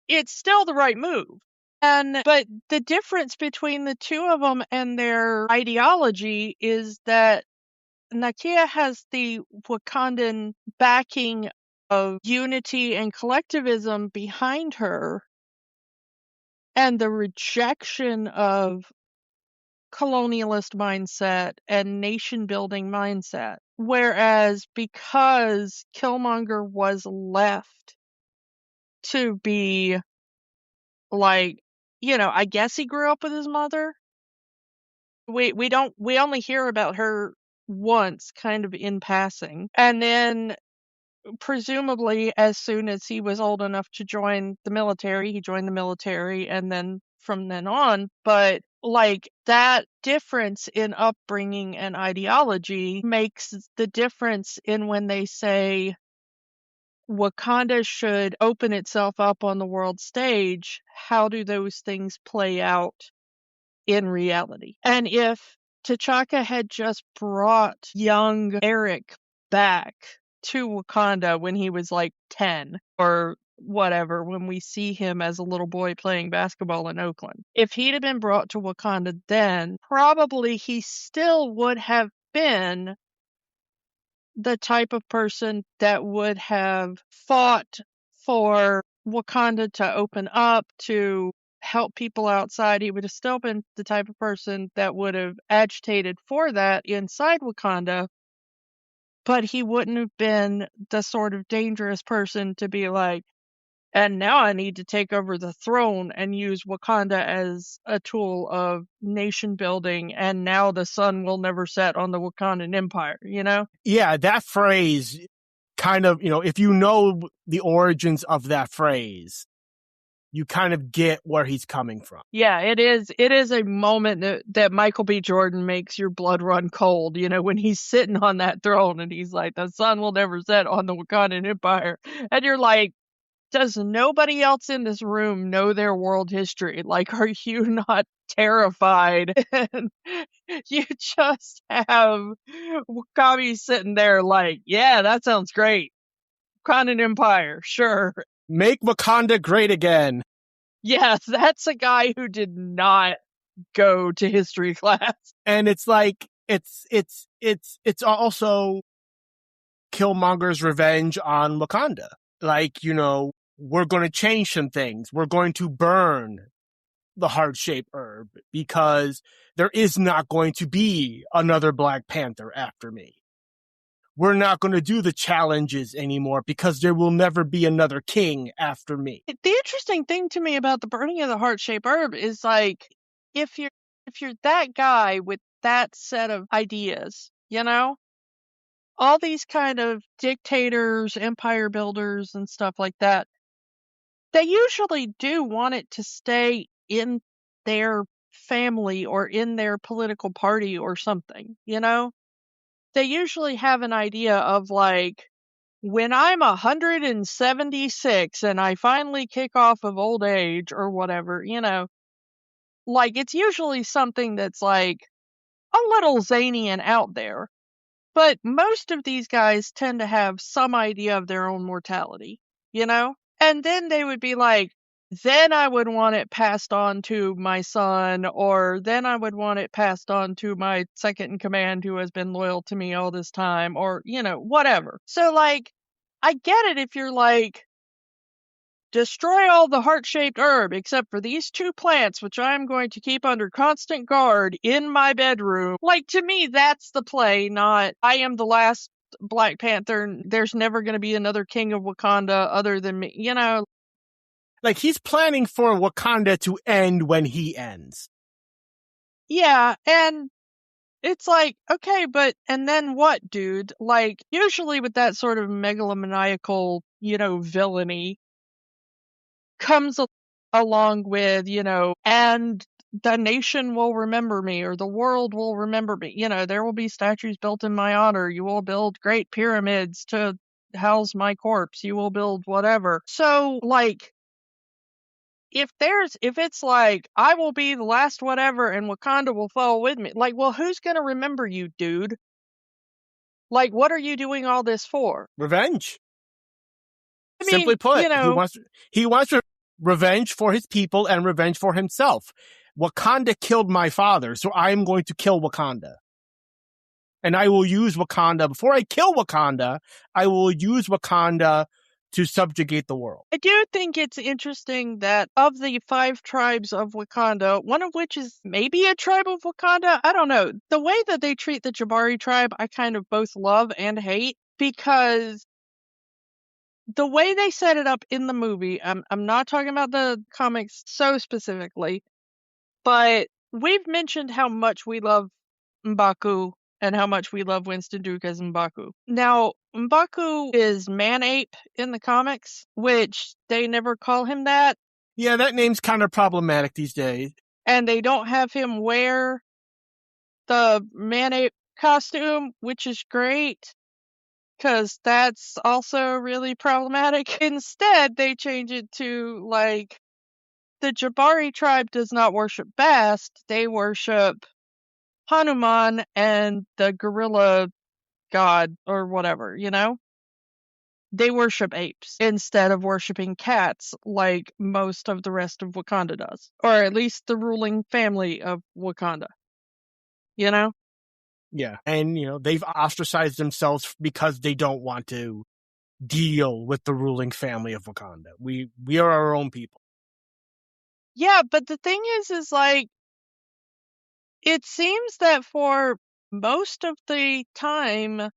it's still the right move. But the difference between the two of them and their ideology is that Nakia has the Wakandan backing of unity and collectivism behind her, and the rejection of colonialist mindset and nation building mindset. Whereas because Killmonger was left to be I guess he grew up with his mother. We only hear about her once, kind of in passing. And then presumably as soon as he was old enough to join the military, he joined the military and then from then on, but like that difference in upbringing and ideology makes the difference in when they say Wakanda should open itself up on the world stage. How do those things play out in reality? And if T'Chaka had just brought young Eric back to Wakanda when he was like 10 or whatever, when we see him as a little boy playing basketball in Oakland, if he'd have been brought to Wakanda then, probably he still would have been the type of person that would have fought for Wakanda to open up, to help people outside. He would have still been the type of person that would have agitated for that inside Wakanda, but he wouldn't have been the sort of dangerous person to be like, and now I need to take over the throne and use Wakanda as a tool of nation building, and now the sun will never set on the Wakandan Empire, you know? Yeah, that phrase kind of, if you know the origins of that phrase, you kind of get where he's coming from. Yeah, it is a moment that Michael B. Jordan makes your blood run cold, when he's sitting on that throne and he's like, the sun will never set on the Wakandan Empire. And you're like, does nobody else in this room know their world history? Like, are you not terrified? And you just have Wakabi sitting there like, yeah, that sounds great. Wakandan Empire, sure. Make Wakanda great again. Yes, that's a guy who did not go to history class. And it's like, it's also Killmonger's revenge on Wakanda. Like, we're going to change some things. We're going to burn the heart-shaped herb because there is not going to be another Black Panther after me. We're not going to do the challenges anymore because there will never be another king after me. The interesting thing to me about the burning of the heart-shaped herb is like, if you're that guy with that set of ideas, all these kind of dictators, empire builders and stuff like that, they usually do want it to stay in their family or in their political party or something, They usually have an idea of like, when I'm 176 and I finally kick off of old age or whatever, like it's usually something that's like a little zany and out there. But most of these guys tend to have some idea of their own mortality, And then they would be like, then I would want it passed on to my son, or then I would want it passed on to my second in command who has been loyal to me all this time, or, whatever. So, like, I get it if you're like, destroy all the heart-shaped herb except for these two plants, which I'm going to keep under constant guard in my bedroom. Like, to me, that's the play, not I am the last Black Panther. There's never going to be another king of Wakanda other than me, Like, he's planning for Wakanda to end when he ends. Yeah, and it's like, okay, but, and then what, dude? Like, usually with that sort of megalomaniacal, villainy, comes along with, and the nation will remember me, or the world will remember me. There will be statues built in my honor. You will build great pyramids to house my corpse. You will build whatever. So, like, if it's like, I will be the last whatever and Wakanda will fall with me, like, well, who's going to remember you, dude? Like, what are you doing all this for? Revenge. I mean, simply put, he wants revenge for his people and revenge for himself. Wakanda killed my father, so I am going to kill Wakanda. And I will use Wakanda. Before I kill Wakanda, I will use Wakanda to subjugate the world. I do think it's interesting that of the 5 tribes of Wakanda, one of which is maybe a tribe of Wakanda, I don't know. The way that they treat the Jabari tribe, I kind of both love and hate, because the way they set it up in the movie, I'm not talking about the comics so specifically, but we've mentioned how much we love M'Baku and how much we love Winston Duke as M'Baku. Now, M'Baku is man-ape in the comics, which they never call him that. Yeah, that name's kind of problematic these days. And they don't have him wear the man-ape costume, which is great, because that's also really problematic. Instead, they change it to, like, the Jabari tribe does not worship Bast, they worship Hanuman and the gorilla god or whatever, you know? They worship apes instead of worshiping cats like most of the rest of Wakanda does. Or at least the ruling family of Wakanda. You know? Yeah. And, they've ostracized themselves because they don't want to deal with the ruling family of Wakanda. We are our own people. Yeah, but the thing is like, it seems that for most of the time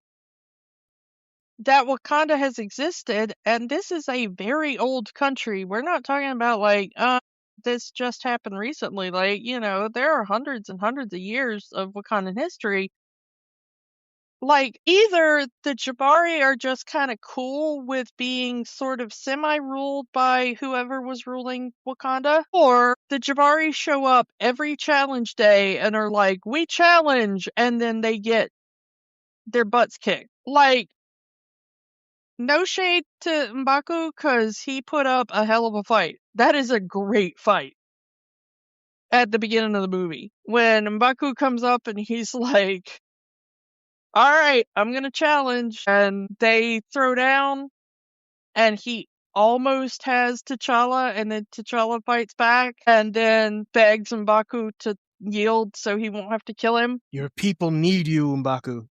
that Wakanda has existed, and this is a very old country. We're not talking about like, this just happened recently. Like, there are hundreds and hundreds of years of Wakandan history. Like, either the Jabari are just kind of cool with being sort of semi-ruled by whoever was ruling Wakanda, or the Jabari show up every challenge day and are like, we challenge, and then they get their butts kicked. Like, no shade to M'Baku, because he put up a hell of a fight. That is a great fight at the beginning of the movie. When M'Baku comes up and he's like, all right, I'm going to challenge. And they throw down, and he almost has T'Challa, and then T'Challa fights back, and then begs M'Baku to yield so he won't have to kill him. Your people need you, M'Baku.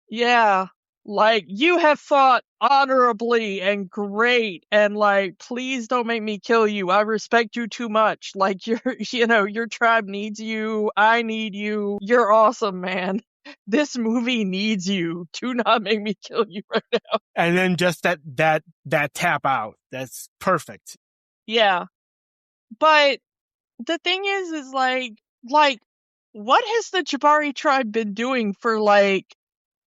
Yeah. Like, you have fought honorably and great, and like, please don't make me kill you. I respect you too much. Like, your tribe needs you. I need you. You're awesome, man. This movie needs you. Do not make me kill you right now. And then just that tap out. That's perfect. Yeah. But the thing is like, what has the Jabari tribe been doing for like,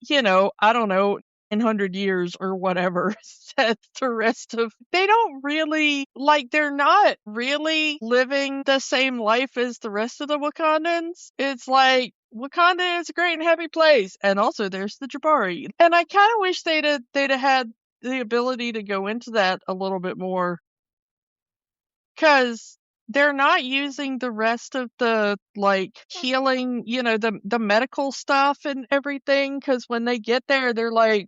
I don't know, 900 years or whatever, said the rest of, they don't really, like, they're not really living the same life as the rest of the Wakandans. It's like, Wakanda is a great and happy place, and also there's the Jabari. And I kind of wish they'd have had the ability to go into that a little bit more, because they're not using the rest of the, like, healing, the medical stuff and everything, because when they get there, they're like,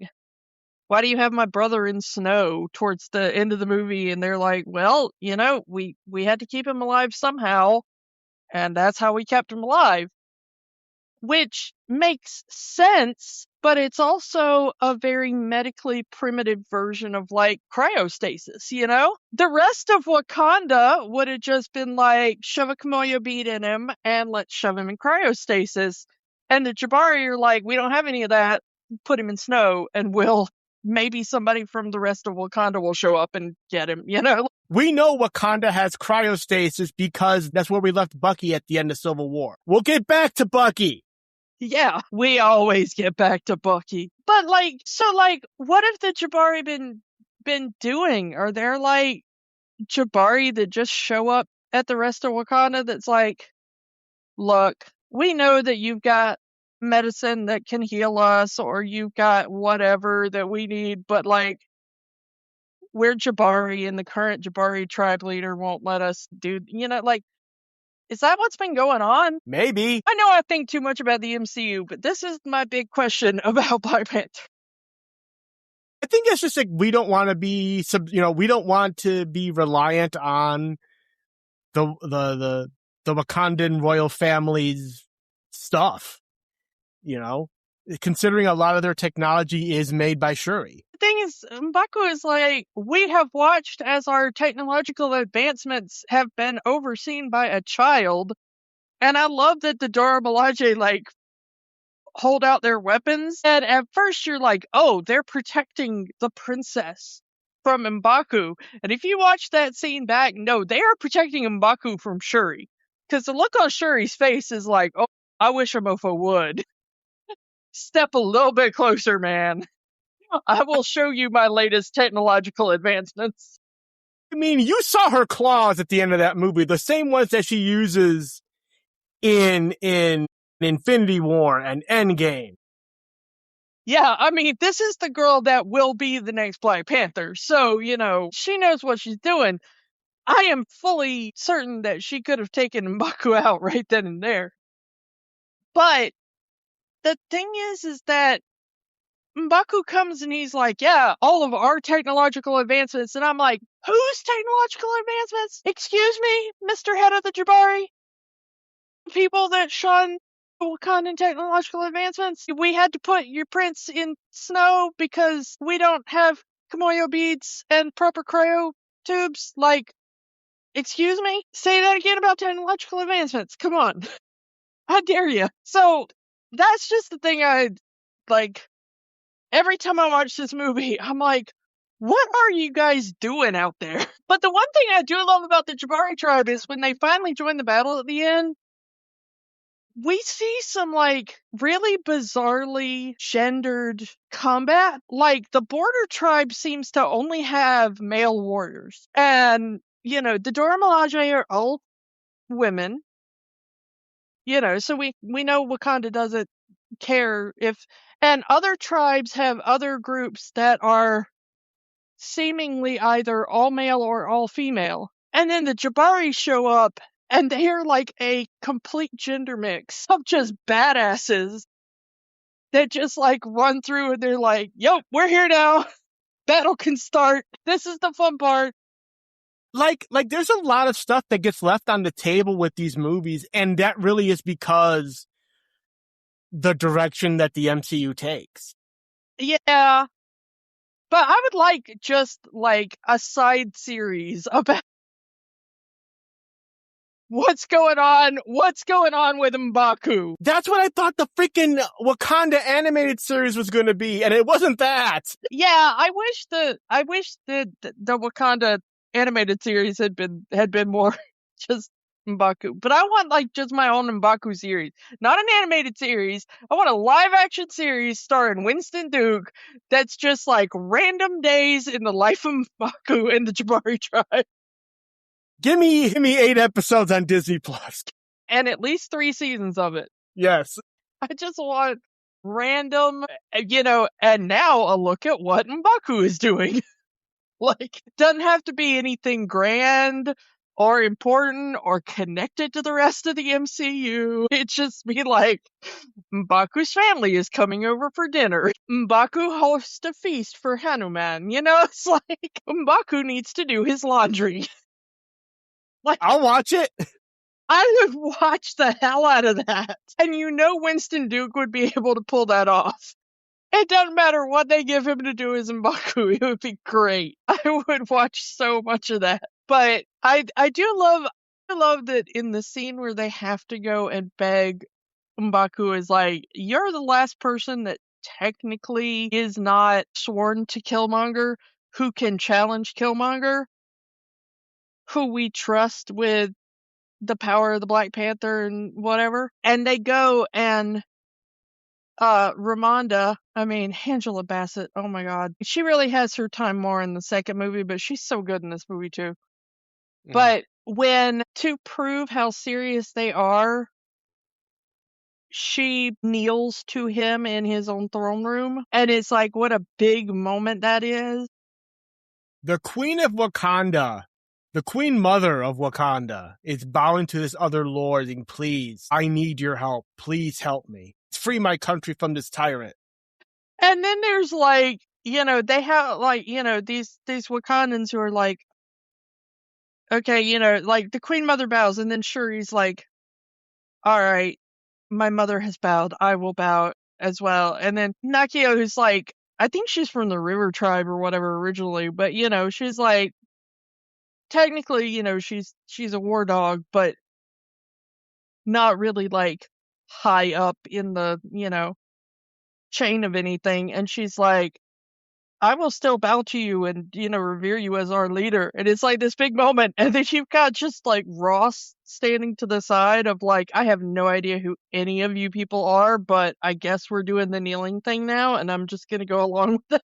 why do you have my brother in snow towards the end of the movie? And they're like, well, we had to keep him alive somehow, and that's how we kept him alive. Which makes sense, but it's also a very medically primitive version of, like, cryostasis, The rest of Wakanda would have just been like, shove a Kamoya bead in him and let's shove him in cryostasis. And the Jabari are like, we don't have any of that, put him in snow, and maybe somebody from the rest of Wakanda will show up and get him, We know Wakanda has cryostasis because that's where we left Bucky at the end of Civil War. We'll get back to Bucky. Yeah, we always get back to Bucky. But like, so like, what have the Jabari been doing? Are there like Jabari that just show up at the rest of Wakanda that's like, look, we know that you've got medicine that can heal us, or you've got whatever that we need, but like, we're Jabari and the current Jabari tribe leader won't let us do, like, is that what's been going on? Maybe. I know I think too much about the MCU, but this is my big question about Black Panther. I think it's just like we don't want to be, we don't want to be reliant on the Wakandan royal family's stuff. Considering a lot of their technology is made by Shuri. The thing is, M'Baku is like, we have watched as our technological advancements have been overseen by a child, and I love that the Dora Milaje, like, hold out their weapons, and at first you're like, oh, they're protecting the princess from M'Baku, and if you watch that scene back, no, they are protecting M'Baku from Shuri, because the look on Shuri's face is like, oh, I wish a mofo would. Step a little bit closer, man. I will show you my latest technological advancements. I mean, you saw her claws at the end of that movie, the same ones that she uses in Infinity War and Endgame. Yeah, I mean, this is the girl that will be the next Black Panther. So, she knows what she's doing. I am fully certain that she could have taken M'Baku out right then and there. But the thing is that M'Baku comes and he's like, yeah, all of our technological advancements. And I'm like, whose technological advancements? Excuse me, Mr. Head of the Jabari? People that shun Wakandan technological advancements. We had to put your prince in snow because we don't have Kimoyo beads and proper cryo tubes. Like, excuse me? Say that again about technological advancements. Come on. How dare you? So, that's just the thing every time I watch this movie, I'm like, what are you guys doing out there? But the one thing I do love about the Jabari tribe is when they finally join the battle at the end, we see some really bizarrely gendered combat. Like the border tribe seems to only have male warriors. And, the Dora Milaje are all women. So we know Wakanda doesn't care and other tribes have other groups that are seemingly either all male or all female. And then the Jabari show up and they're like a complete gender mix of just badasses that just run through and they're like, yo, we're here now. Battle can start. This is the fun part. Like there's a lot of stuff that gets left on the table with these movies, and that really is because the direction that the MCU takes. Yeah. But I would like just a side series about what's going on with M'Baku. That's what I thought the freaking Wakanda animated series was going to be, and it wasn't that. Yeah, I wish the Wakanda animated series had been more just M'Baku. But I want just my own M'Baku series. Not an animated series. I want a live action series starring Winston Duke that's just random days in the life of M'Baku and the Jabari tribe. Give me 8 episodes on Disney Plus. And at least 3 seasons of it. Yes. I just want random, and now a look at what M'Baku is doing. Doesn't have to be anything grand or important or connected to the rest of the MCU. It just be M'Baku's family is coming over for dinner. M'Baku hosts a feast for Hanuman. It's M'Baku needs to do his laundry. I'll watch it. I would watch the hell out of that. And Winston Duke would be able to pull that off. It doesn't matter what they give him to do as M'Baku. It would be great. I would watch so much of that. But I do love that in the scene where they have to go and beg M'Baku is you're the last person that technically is not sworn to Killmonger who can challenge Killmonger, who we trust with the power of the Black Panther and whatever. And they go and Ramonda, Angela Bassett, oh my god. She really has her time more in the second movie, but she's so good in this movie too. Mm. But to prove how serious they are, she kneels to him in his own throne room. And it's what a big moment that is. The Queen of Wakanda, the Queen Mother of Wakanda, is bowing to this other lord and please, I need your help. Please help me. Free my country from this tyrant. And then there's they have these Wakandans who are okay, the Queen Mother bows, and then Shuri's all right, my mother has bowed, I will bow as well. And then Nakio, who's I think she's from the River Tribe or whatever originally, but she's technically, she's a war dog, but not really high up in the, chain of anything. And she's I will still bow to you and, revere you as our leader. And it's this big moment. And then you've got just Ross standing to the side of I have no idea who any of you people are, but I guess we're doing the kneeling thing now. And I'm just going to go along with it.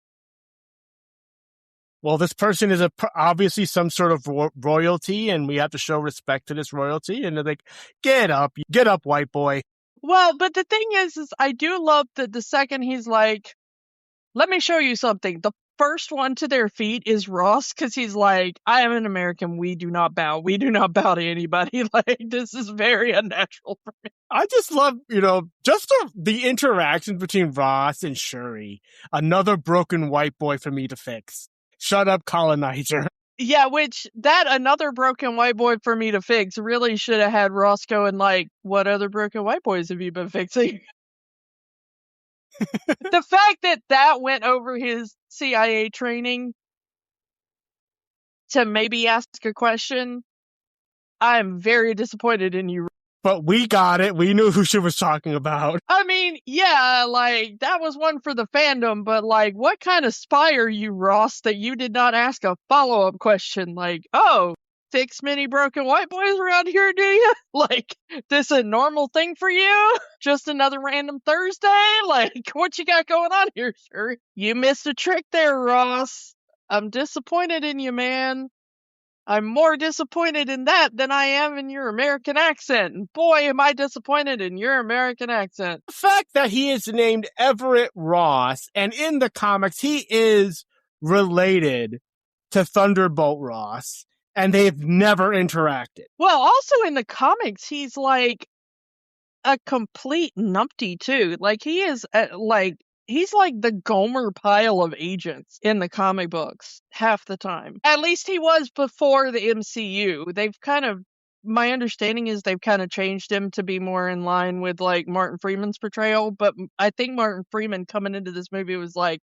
well, this person is obviously some sort of royalty, and we have to show respect to this royalty. And they're like, get up, white boy. Well, but the thing is I do love that the second he's like, let me show you something. The first one to their feet is Ross, because he's like, I am an American. We do not bow. We do not bow to anybody. Like, this is very unnatural for me. I just love, just the interactions between Ross and Shuri. Another broken white boy for me to fix. Shut up, colonizer. Yeah, which that another broken white boy for me to fix really should have had Ross going like, what other broken white boys have you been fixing? The fact that went over his CIA training to maybe ask a question, I'm very disappointed in you. But we got it. We knew who she was talking about. I mean, yeah, like, that was one for the fandom, but, like, what kind of spy are you, Ross, that you did not ask a follow-up question? Like, oh, fix many broken white boys around here, do you? Like, this a normal thing for you? Just another random Thursday? Like, what you got going on here, sir? You missed a trick there, Ross. I'm disappointed in you, man. I'm more disappointed in that than I am in your American accent. And boy, am I disappointed in your American accent. The fact that he is named Everett Ross, and in the comics, he is related to Thunderbolt Ross, and they've never interacted. Well, also in the comics, he's like a complete numpty, too. Like, he is, he's like the Gomer Pyle of agents in the comic books half the time. At least he was before the MCU. My understanding is they've kind of changed him to be more in line with like Martin Freeman's portrayal. But I think Martin Freeman coming into this movie was like,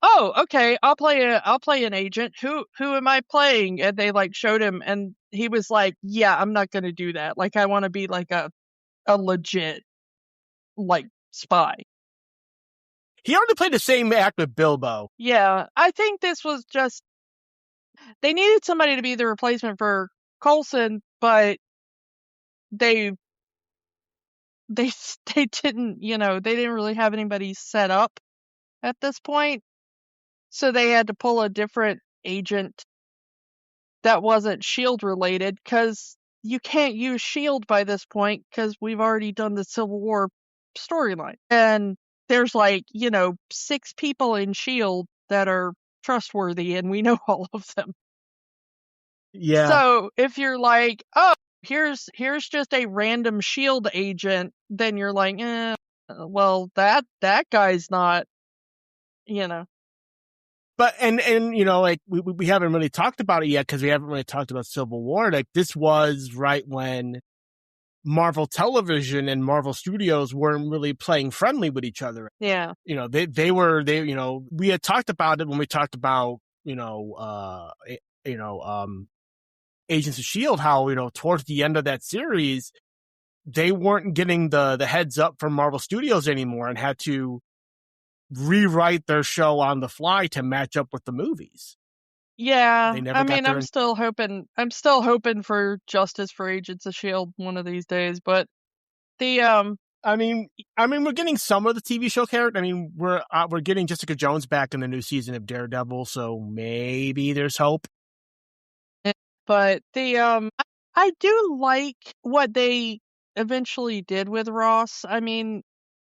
oh, okay, I'll play an agent. Who am I playing? And they like showed him, and he was like, yeah, I'm not going to do that. Like, I want to be like a legit like spy. He already played the same act with Bilbo. Yeah, I think this was just, they needed somebody to be the replacement for Coulson, but they didn't, they didn't really have anybody set up at this point. So they had to pull a different agent that wasn't S.H.I.E.L.D. related, because you can't use S.H.I.E.L.D. by this point, because we've already done the Civil War storyline. And there's 6 people in S.H.I.E.L.D. that are trustworthy, and we know all of them. Yeah. So if you're like, oh, here's just a random S.H.I.E.L.D. agent, then you're like, well, that guy's not, But, and like, we haven't really talked about it yet, because we haven't really talked about Civil War. Like, this was right when Marvel Television and Marvel Studios weren't really playing friendly with each other. Yeah. We had talked about it when we talked about, Agents of S.H.I.E.L.D., how, towards the end of that series, they weren't getting the heads up from Marvel Studios anymore and had to rewrite their show on the fly to match up with the movies. Yeah, I mean, I'm still hoping for justice for Agents of S.H.I.E.L.D. one of these days, but the I mean, we're getting some of the TV show character. I mean, we're getting Jessica Jones back in the new season of Daredevil, so maybe there's hope. But I do like what they eventually did with Ross. I mean,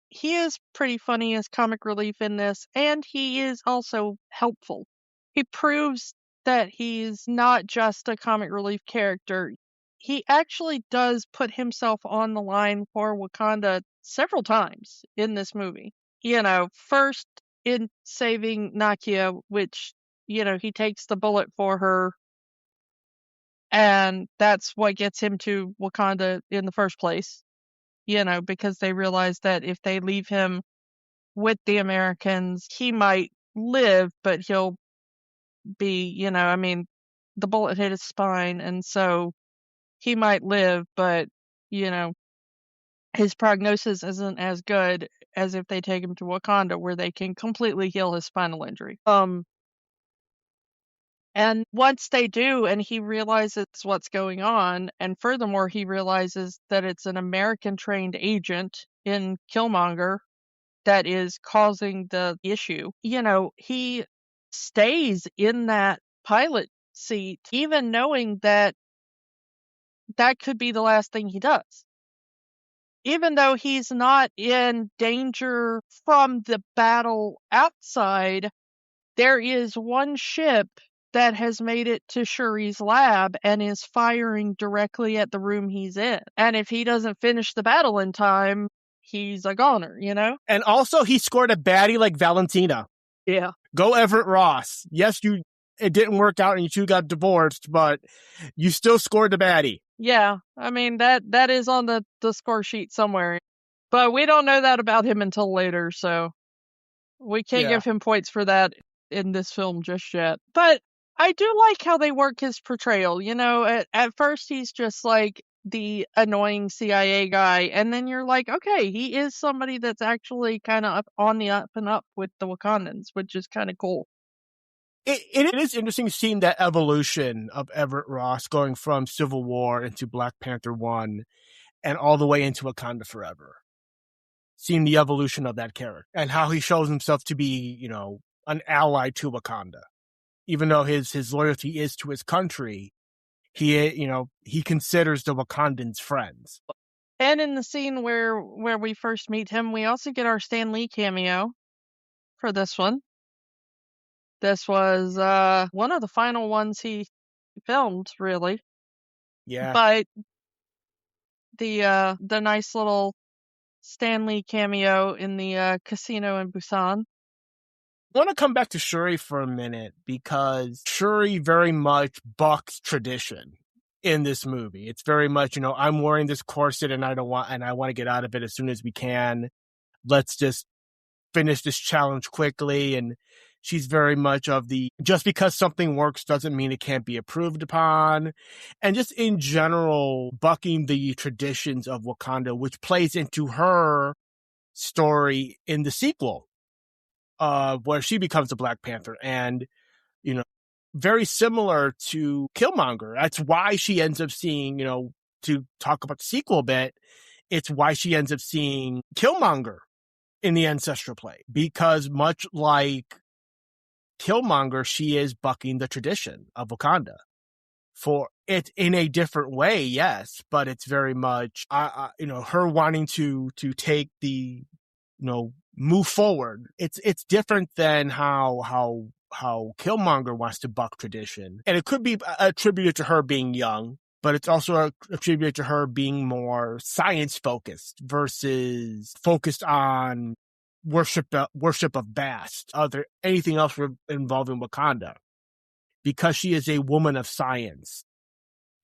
he is pretty funny as comic relief in this, and he is also helpful. He proves that he's not just a comic relief character. He actually does put himself on the line for Wakanda several times in this movie. First in saving Nakia, which, he takes the bullet for her, and that's what gets him to Wakanda in the first place. Because they realize that if they leave him with the Americans, he might live, but he'll be, the bullet hit his spine, and so he might live, but, his prognosis isn't as good as if they take him to Wakanda, where they can completely heal his spinal injury. And once they do, and he realizes what's going on, and furthermore, he realizes that it's an American-trained agent in Killmonger that is causing the issue. He stays in that pilot seat, even knowing that that could be the last thing he does. Even though he's not in danger from the battle outside, there is one ship that has made it to Shuri's lab and is firing directly at the room he's in. And if he doesn't finish the battle in time, he's a goner, you know? And also, he scored a baddie like Valentina. Yeah. Go Everett Ross. Yes, it didn't work out and you two got divorced, but you still scored the baddie. Yeah, I mean, that is on the score sheet somewhere. But we don't know that about him until later, so we can't give him points for that in this film just yet. But I do like how they work his portrayal. You know, at first he's just like the annoying CIA guy, and then you're like, okay, he is somebody that's actually kind of on the up and up with the Wakandans, which is kind of cool. It is interesting seeing that evolution of Everett Ross going from Civil War into Black Panther 1 and all the way into Wakanda Forever. Seeing the evolution of that character and how he shows himself to be, you know, an ally to Wakanda. Even though his loyalty is to his country, he considers the Wakandans friends. And in the scene where we first meet him, we also get our Stan Lee cameo for this one. This was one of the final ones he filmed, really. Yeah. But the nice little Stan Lee cameo in the casino in Busan. I want to come back to Shuri for a minute because Shuri very much bucks tradition in this movie. It's very much, you know, I'm wearing this corset and I want to get out of it as soon as we can. Let's just finish this challenge quickly. And she's very much of the, just because something works doesn't mean it can't be improved upon. And just in general, bucking the traditions of Wakanda, which plays into her story in the sequel, where she becomes a Black Panther. And, you know, very similar to Killmonger. That's why she ends up seeing, you know, to talk about the sequel a bit, it's why she ends up seeing Killmonger in the ancestral plane, because much like Killmonger, she is bucking the tradition of Wakanda for it in a different way. Yes. But it's very much, you know, her wanting to take the, you know, move forward. It's different than how Killmonger wants to buck tradition. And it could be attributed to her being young, but it's also attributed to her being more science focused versus focused on worship of Bast, anything else involving Wakanda. Because she is a woman of science,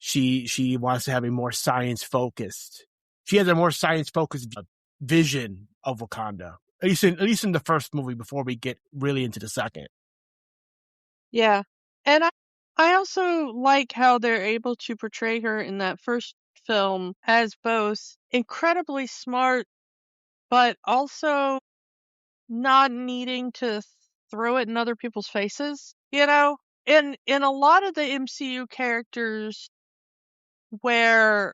she wants to have a more science focused. She has a more science focused vision of Wakanda. At least in the first movie before we get really into the second. Yeah. And I also like how they're able to portray her in that first film as both incredibly smart, but also not needing to throw it in other people's faces. You know, in a lot of the MCU characters where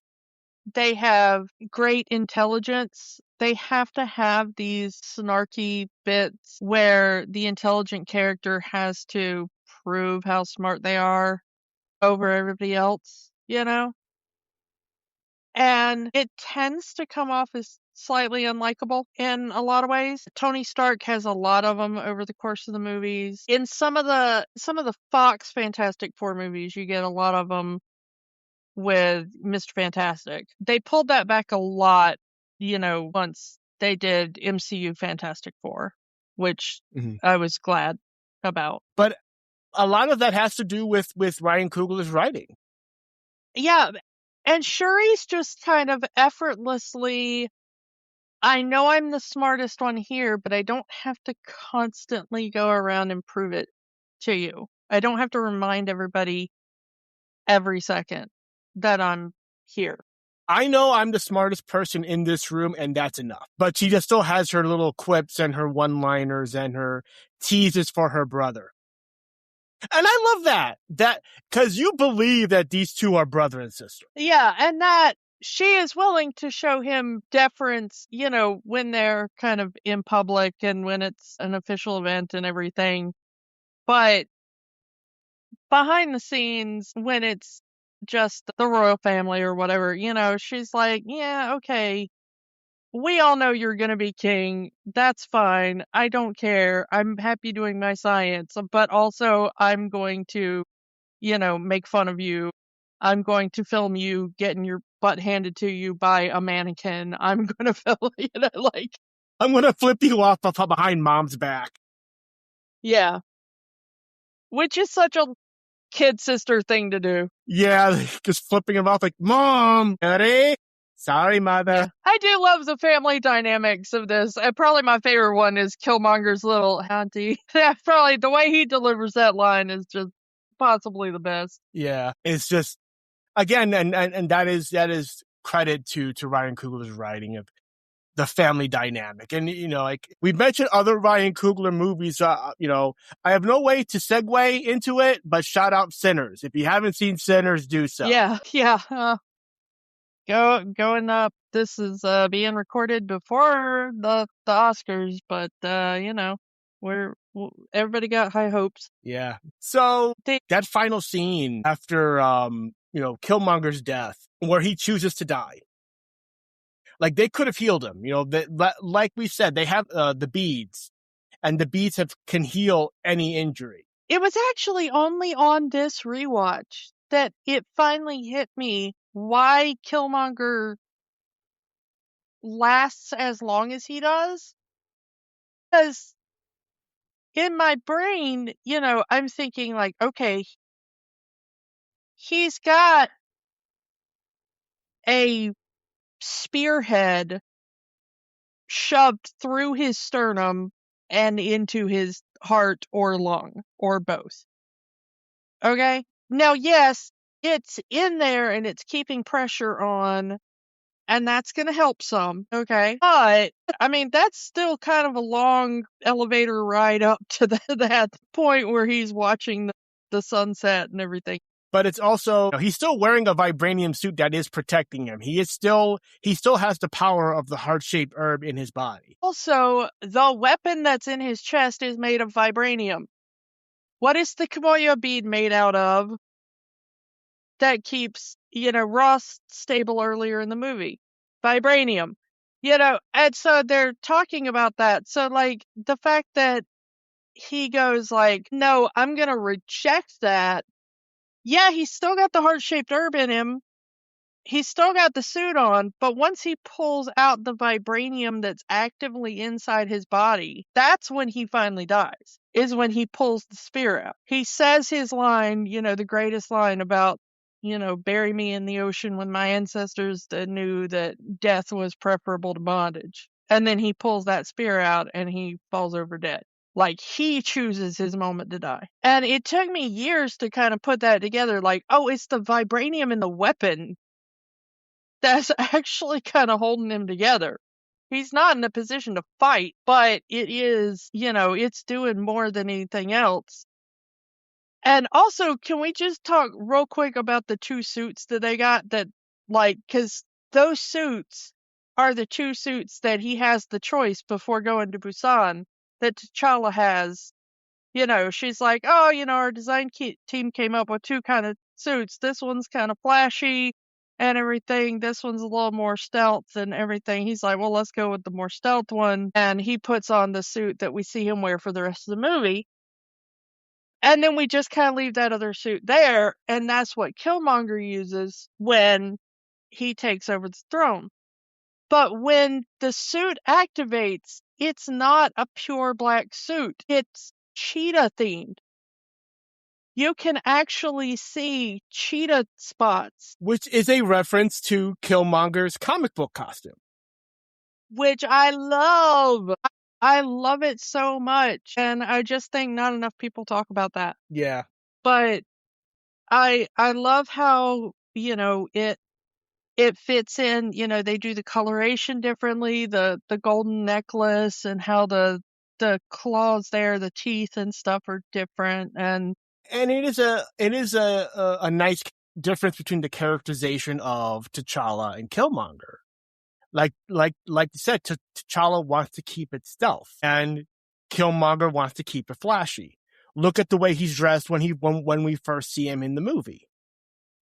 they have great intelligence, they have to have these snarky bits where the intelligent character has to prove how smart they are over everybody else, you know? And it tends to come off as slightly unlikable in a lot of ways. Tony Stark has a lot of them over the course of the movies. In some of the Fox Fantastic Four movies, you get a lot of them with Mr. Fantastic. They pulled that back a lot, you know, once they did MCU Fantastic Four, which I was glad about. But a lot of that has to do with Ryan Coogler's writing. Yeah, and Shuri's just kind of effortlessly, I know I'm the smartest one here, but I don't have to constantly go around and prove it to you. I don't have to remind everybody every second that I'm here. I know I'm the smartest person in this room, and that's enough. But she just still has her little quips and her one-liners and her teases for her brother. And I love that because you believe that these two are brother and sister. Yeah, and that she is willing to show him deference, you know, when they're kind of in public and when it's an official event and everything. But behind the scenes, when it's just the royal family or whatever, you know, she's like, yeah, okay, we all know you're going to be king. That's fine. I don't care. I'm happy doing my science, but also I'm going to, you know, make fun of you. I'm going to film you getting your butt handed to you by a mannequin. I'm going to film, you know, like. I'm going to flip you off behind mom's back. Yeah. Which is such a kid sister thing to do. Yeah, just flipping him off like, Mom, ready? Sorry, mother. Yeah. I do love the family dynamics of this. And probably my favorite one is Killmonger's little auntie. That's probably the way he delivers that line is just possibly the best. Yeah. It's just, again, and that is credit to Ryan Coogler's writing of the family dynamic. And, you know, like we mentioned other Ryan Coogler movies, you know, I have no way to segue into it, but shout out Sinners. If you haven't seen Sinners, do so. Yeah. Going up. This is being recorded before the Oscars, but you know, everybody got high hopes. Yeah. So that final scene after you know, Killmonger's death, where he chooses to die. Like they could have healed him, you know, like we said, they have the beads, and the beads can heal any injury. It was actually only on this rewatch that it finally hit me why Killmonger lasts as long as he does. Because in my brain, you know, I'm thinking like, okay, he's got a spearhead shoved through his sternum and into his heart or lung or both. Okay? Now, yes, it's in there and it's keeping pressure on, and that's going to help some. Okay? But, I mean, that's still kind of a long elevator ride up to that point where he's watching the sunset and everything. But it's also, he's still wearing a vibranium suit that is protecting him. He still has the power of the heart-shaped herb in his body. Also, the weapon that's in his chest is made of vibranium. What is the Kimoya bead made out of that keeps, you know, Ross stable earlier in the movie? Vibranium. You know, and so they're talking about that. So, like, the fact that he goes like, no, I'm going to reject that. Yeah, he's still got the heart-shaped herb in him. He's still got the suit on, but once he pulls out the vibranium that's actively inside his body, that's when he finally dies, is when he pulls the spear out. He says his line, you know, the greatest line about, you know, bury me in the ocean when my ancestors knew that death was preferable to bondage. And then he pulls that spear out and he falls over dead. Like, he chooses his moment to die. And it took me years to kind of put that together. Like, oh, it's the vibranium in the weapon that's actually kind of holding him together. He's not in a position to fight, but it is, you know, it's doing more than anything else. And also, can we just talk real quick about the two suits that they got that, like, because those suits are the two suits that he has the choice before going to Busan that T'Challa has. You know, she's like, oh, you know, our design team came up with two kind of suits. This one's kind of flashy and everything. This one's a little more stealth and everything. He's like, well, let's go with the more stealth one. And he puts on the suit that we see him wear for the rest of the movie. And then we just kind of leave that other suit there. And that's what Killmonger uses when he takes over the throne. But when the suit activates, it's not a pure black suit. It's cheetah themed. You can actually see cheetah spots. Which is a reference to Killmonger's comic book costume. Which I love. I love it so much. And I just think not enough people talk about that. Yeah. But I love how, you know, it fits in, you know, they do the coloration differently, the golden necklace and how the claws there, the teeth and stuff are different. And it is a nice difference between the characterization of T'Challa and Killmonger. Like you said, T'Challa wants to keep it stealth, and Killmonger wants to keep it flashy. Look at the way he's dressed when we first see him in the movie.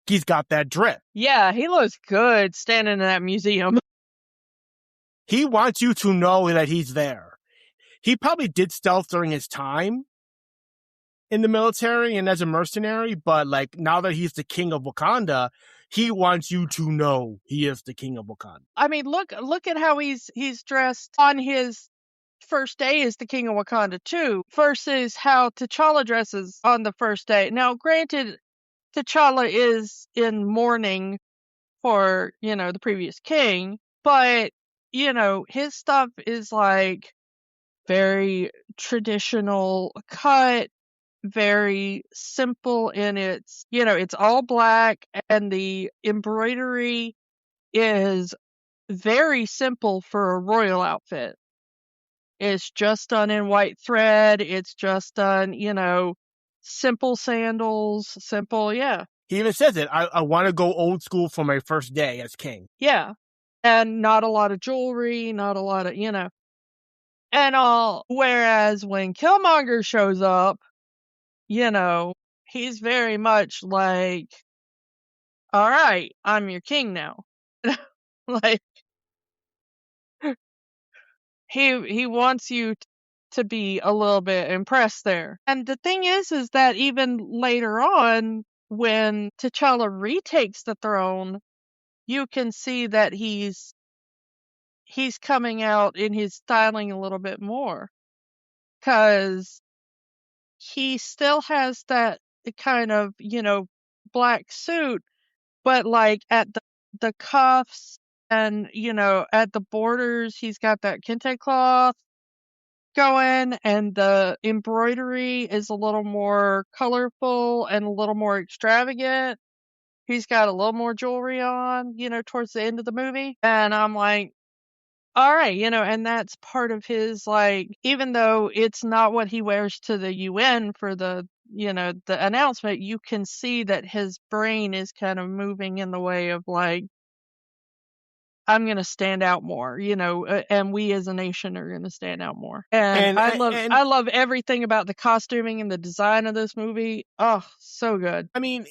He's got that drip. Yeah, he looks good standing in that museum. He wants you to know that he's there. He probably did stealth during his time in the military and as a mercenary, but like now that he's the king of Wakanda, he wants you to know he is the king of Wakanda. I mean, look at how he's dressed on his first day as the king of Wakanda too, versus how T'Challa dresses on the first day. Now, granted, T'Challa is in mourning for, the previous king, but, his stuff is like very traditional cut, very simple in its, it's all black, and the embroidery is very simple for a royal outfit. It's just done in white thread. It's just done, simple sandals, simple, yeah. He even says it. I want to go old school for my first day as king. Yeah. And not a lot of jewelry, not a lot of, and all. Whereas when Killmonger shows up, he's very much like, all right, I'm your king now. Like, he wants you to be a little bit impressed there. And the thing is that even later on, when T'Challa retakes the throne, you can see that he's coming out in his styling a little bit more, because he still has that kind of, black suit, but like at the cuffs and, at the borders, he's got that kente cloth going, and the embroidery is a little more colorful and a little more extravagant. He's got a little more jewelry on, towards the end of the movie. And I'm like, all right, and that's part of his, like, even though it's not what he wears to the UN for the, the announcement, you can see that his brain is kind of moving in the way of like, I'm going to stand out more, and we as a nation are going to stand out more. And I love everything about the costuming and the design of this movie. Oh, so good. I mean,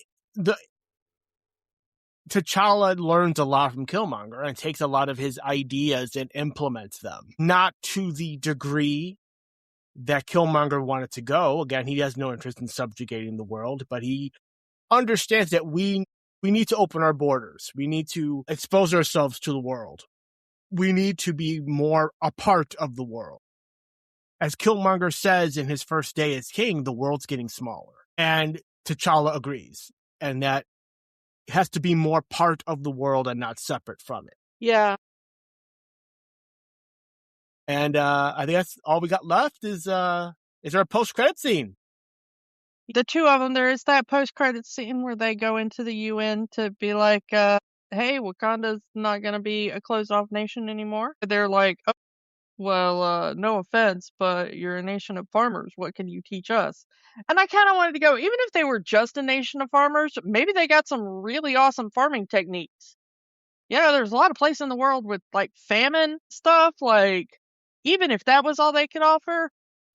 T'Challa learns a lot from Killmonger and takes a lot of his ideas and implements them. Not to the degree that Killmonger wanted to go. Again, he has no interest in subjugating the world, but he understands that we need to open our borders. We need to expose ourselves to the world. We need to be more a part of the world. As Killmonger says in his first day as king, the world's getting smaller. And T'Challa agrees. And that has to be more part of the world and not separate from it. Yeah. And I think that's all we got left is our post-credit scene. The two of them, there is that post-credit scene where they go into the UN to be like, hey, Wakanda's not going to be a closed-off nation anymore. They're like, oh, well, no offense, but you're a nation of farmers. What can you teach us? And I kind of wanted to go, even if they were just a nation of farmers, maybe they got some really awesome farming techniques. There's a lot of places in the world with like famine stuff. Like, even if that was all they could offer,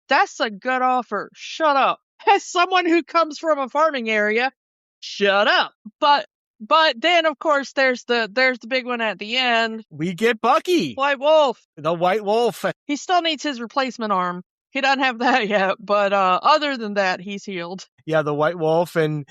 that's a good offer. Shut up. As someone who comes from a farming area, shut up. But then of course there's the big one at the end. We get Bucky. White Wolf. The White Wolf. He still needs his replacement arm. He doesn't have that yet, but other than that, he's healed. Yeah, the White Wolf, and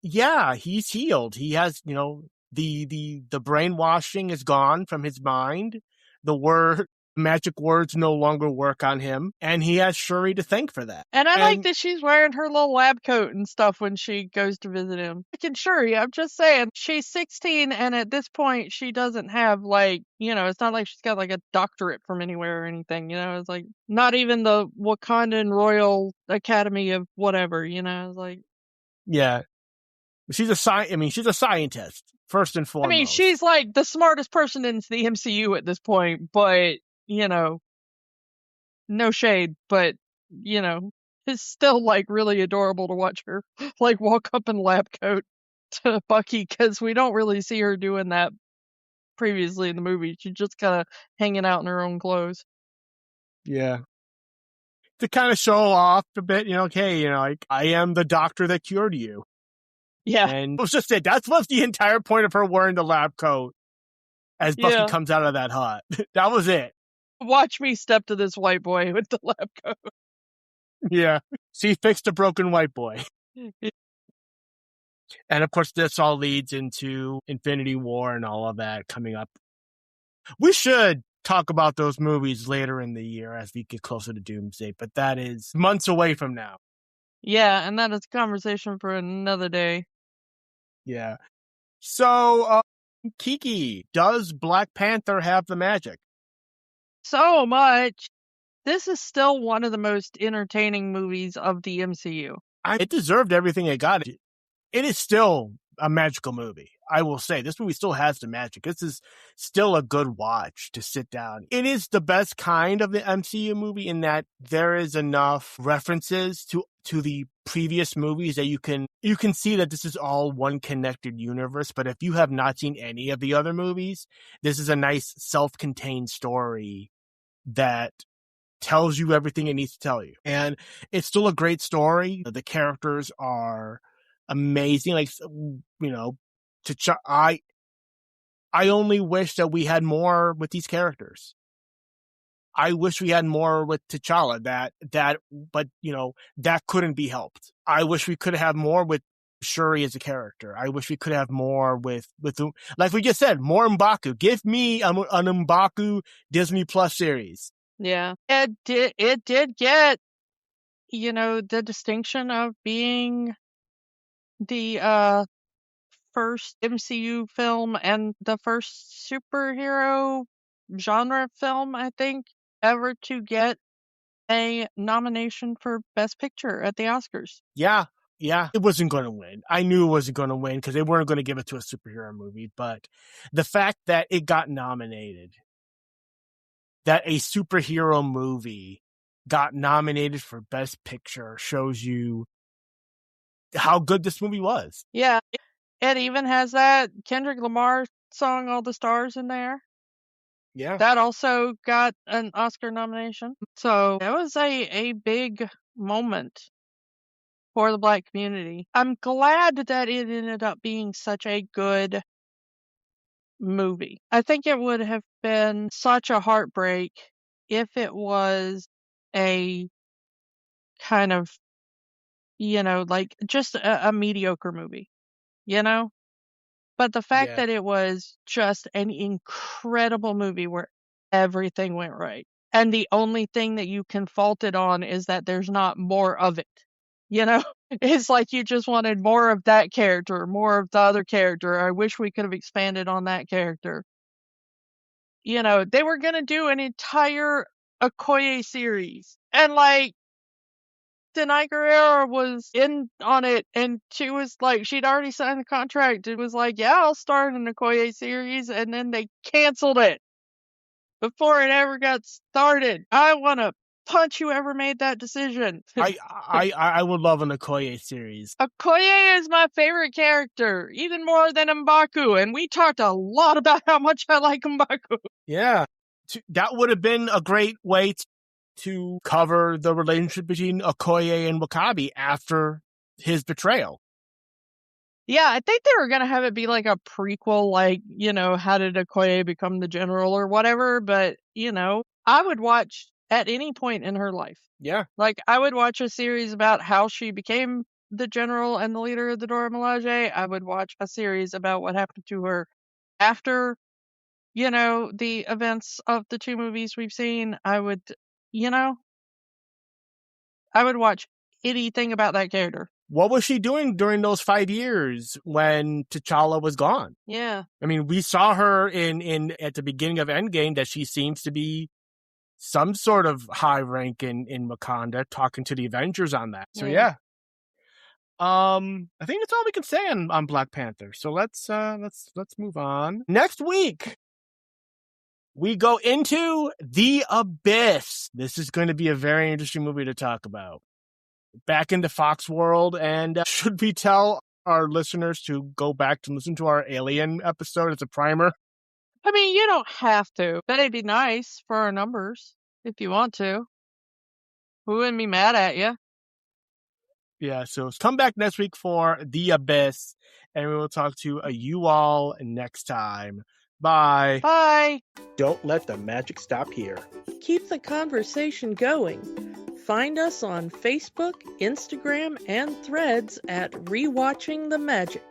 yeah, he's healed. He has, the brainwashing is gone from his mind. The magic words no longer work on him, and he has Shuri to thank for that. And I like that she's wearing her little lab coat and stuff when she goes to visit him. Freaking Shuri, I'm just saying, she's 16, and at this point, she doesn't have, like, it's not like she's got, like, a doctorate from anywhere or anything, it's like, not even the Wakandan Royal Academy of whatever, it's like... Yeah. She's a scientist, first and foremost. I mean, she's, like, the smartest person in the MCU at this point, but... no shade, but, it's still, like, really adorable to watch her, like, walk up in lab coat to Bucky, because we don't really see her doing that previously in the movie. She's just kind of hanging out in her own clothes. Yeah. to kind of show off a bit, okay, like, I am the doctor that cured you. Yeah. And it was just it. That was the entire point of her wearing the lab coat as Buffy comes out of that hut. That was it. Watch me step to this white boy with the lab coat. Yeah. She fixed a broken white boy. And of course, this all leads into Infinity War and all of that coming up. We should talk about those movies later in the year as we get closer to Doomsday, but that is months away from now. Yeah, and that is a conversation for another day. Yeah. So, Kiki, does Black Panther have the magic? So much. This is still one of the most entertaining movies of the MCU. It deserved everything it got. It is still a magical movie. I will say this movie still has the magic. This is still a good watch to sit down. It is the best kind of the MCU movie in that there is enough references to the previous movies that you can see that this is all one connected universe. But if you have not seen any of the other movies, this is a nice self-contained story that tells you everything it needs to tell you. And it's still a great story. The characters are amazing. Like, I only wish that we had more with these characters. I wish we had more with T'Challa but that couldn't be helped. I wish we could have more with Shuri as a character. I wish we could have more with like we just said, more M'Baku. Give me an M'Baku Disney Plus series. Yeah. It did get, the distinction of being the first MCU film and the first superhero genre film, I think, ever to get a nomination for Best Picture at the Oscars. Yeah. It wasn't going to win. I knew it wasn't going to win because they weren't going to give it to a superhero movie. But the fact that it got nominated, that a superhero movie got nominated for Best Picture, shows you how good this movie was. Yeah. It even has that Kendrick Lamar song, All the Stars, in there. Yeah. That also got an Oscar nomination. So it was a big moment for the Black community. I'm glad that it ended up being such a good movie. I think it would have been such a heartbreak if it was a kind of, like just a mediocre movie, But the fact that it was just an incredible movie where everything went right. And the only thing that you can fault it on is that there's not more of it. It's like you just wanted more of that character, more of the other character. I wish we could have expanded on that character. They were going to do an entire Okoye series. And Denai Guerrero was in on it, and she was like, she'd already signed the contract. It was like, yeah, I'll start an Okoye series, and then they canceled it before it ever got started. I want to punch whoever made that decision. I would love an Okoye series. Okoye is my favorite character, even more than M'Baku, and we talked a lot about how much I like M'Baku. Yeah, that would have been a great way to cover the relationship between Okoye and W'Kabi after his betrayal. Yeah, I think they were going to have it be like a prequel, like, how did Okoye become the general or whatever, but, I would watch at any point in her life. Yeah. Like, I would watch a series about how she became the general and the leader of the Dora Milaje. I would watch a series about what happened to her after, the events of the two movies we've seen. I would watch anything about that character. What was she doing during those 5 years when T'Challa was gone? Yeah. I mean, we saw her in at the beginning of Endgame that she seems to be some sort of high rank in Wakanda, talking to the Avengers on that. So yeah. I think that's all we can say on Black Panther. So let's move on. Next week, we go into The Abyss. This is going to be a very interesting movie to talk about. Back into Fox world, and should we tell our listeners to go back to listen to our Alien episode as a primer? I mean, you don't have to, but it'd be nice for our numbers if you want to. We wouldn't be mad at you. Yeah, so come back next week for The Abyss, and we will talk to you all next time. Bye. Bye. Don't let the magic stop here. Keep the conversation going. Find us on Facebook, Instagram, and Threads at Rewatching the Magic.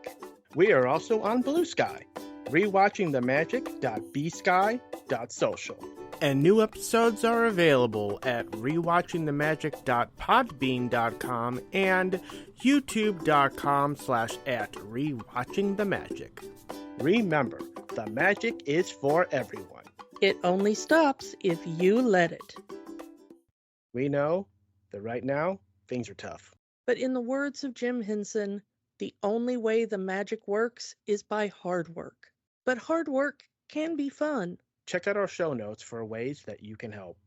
We are also on Blue Sky, rewatchingthemagic.bsky.social. And new episodes are available at rewatchingthemagic.podbean.com and youtube.com/@rewatchingthemagic. Remember, the magic is for everyone. It only stops if you let it. We know that right now, things are tough. But in the words of Jim Henson, the only way the magic works is by hard work. But hard work can be fun. Check out our show notes for ways that you can help.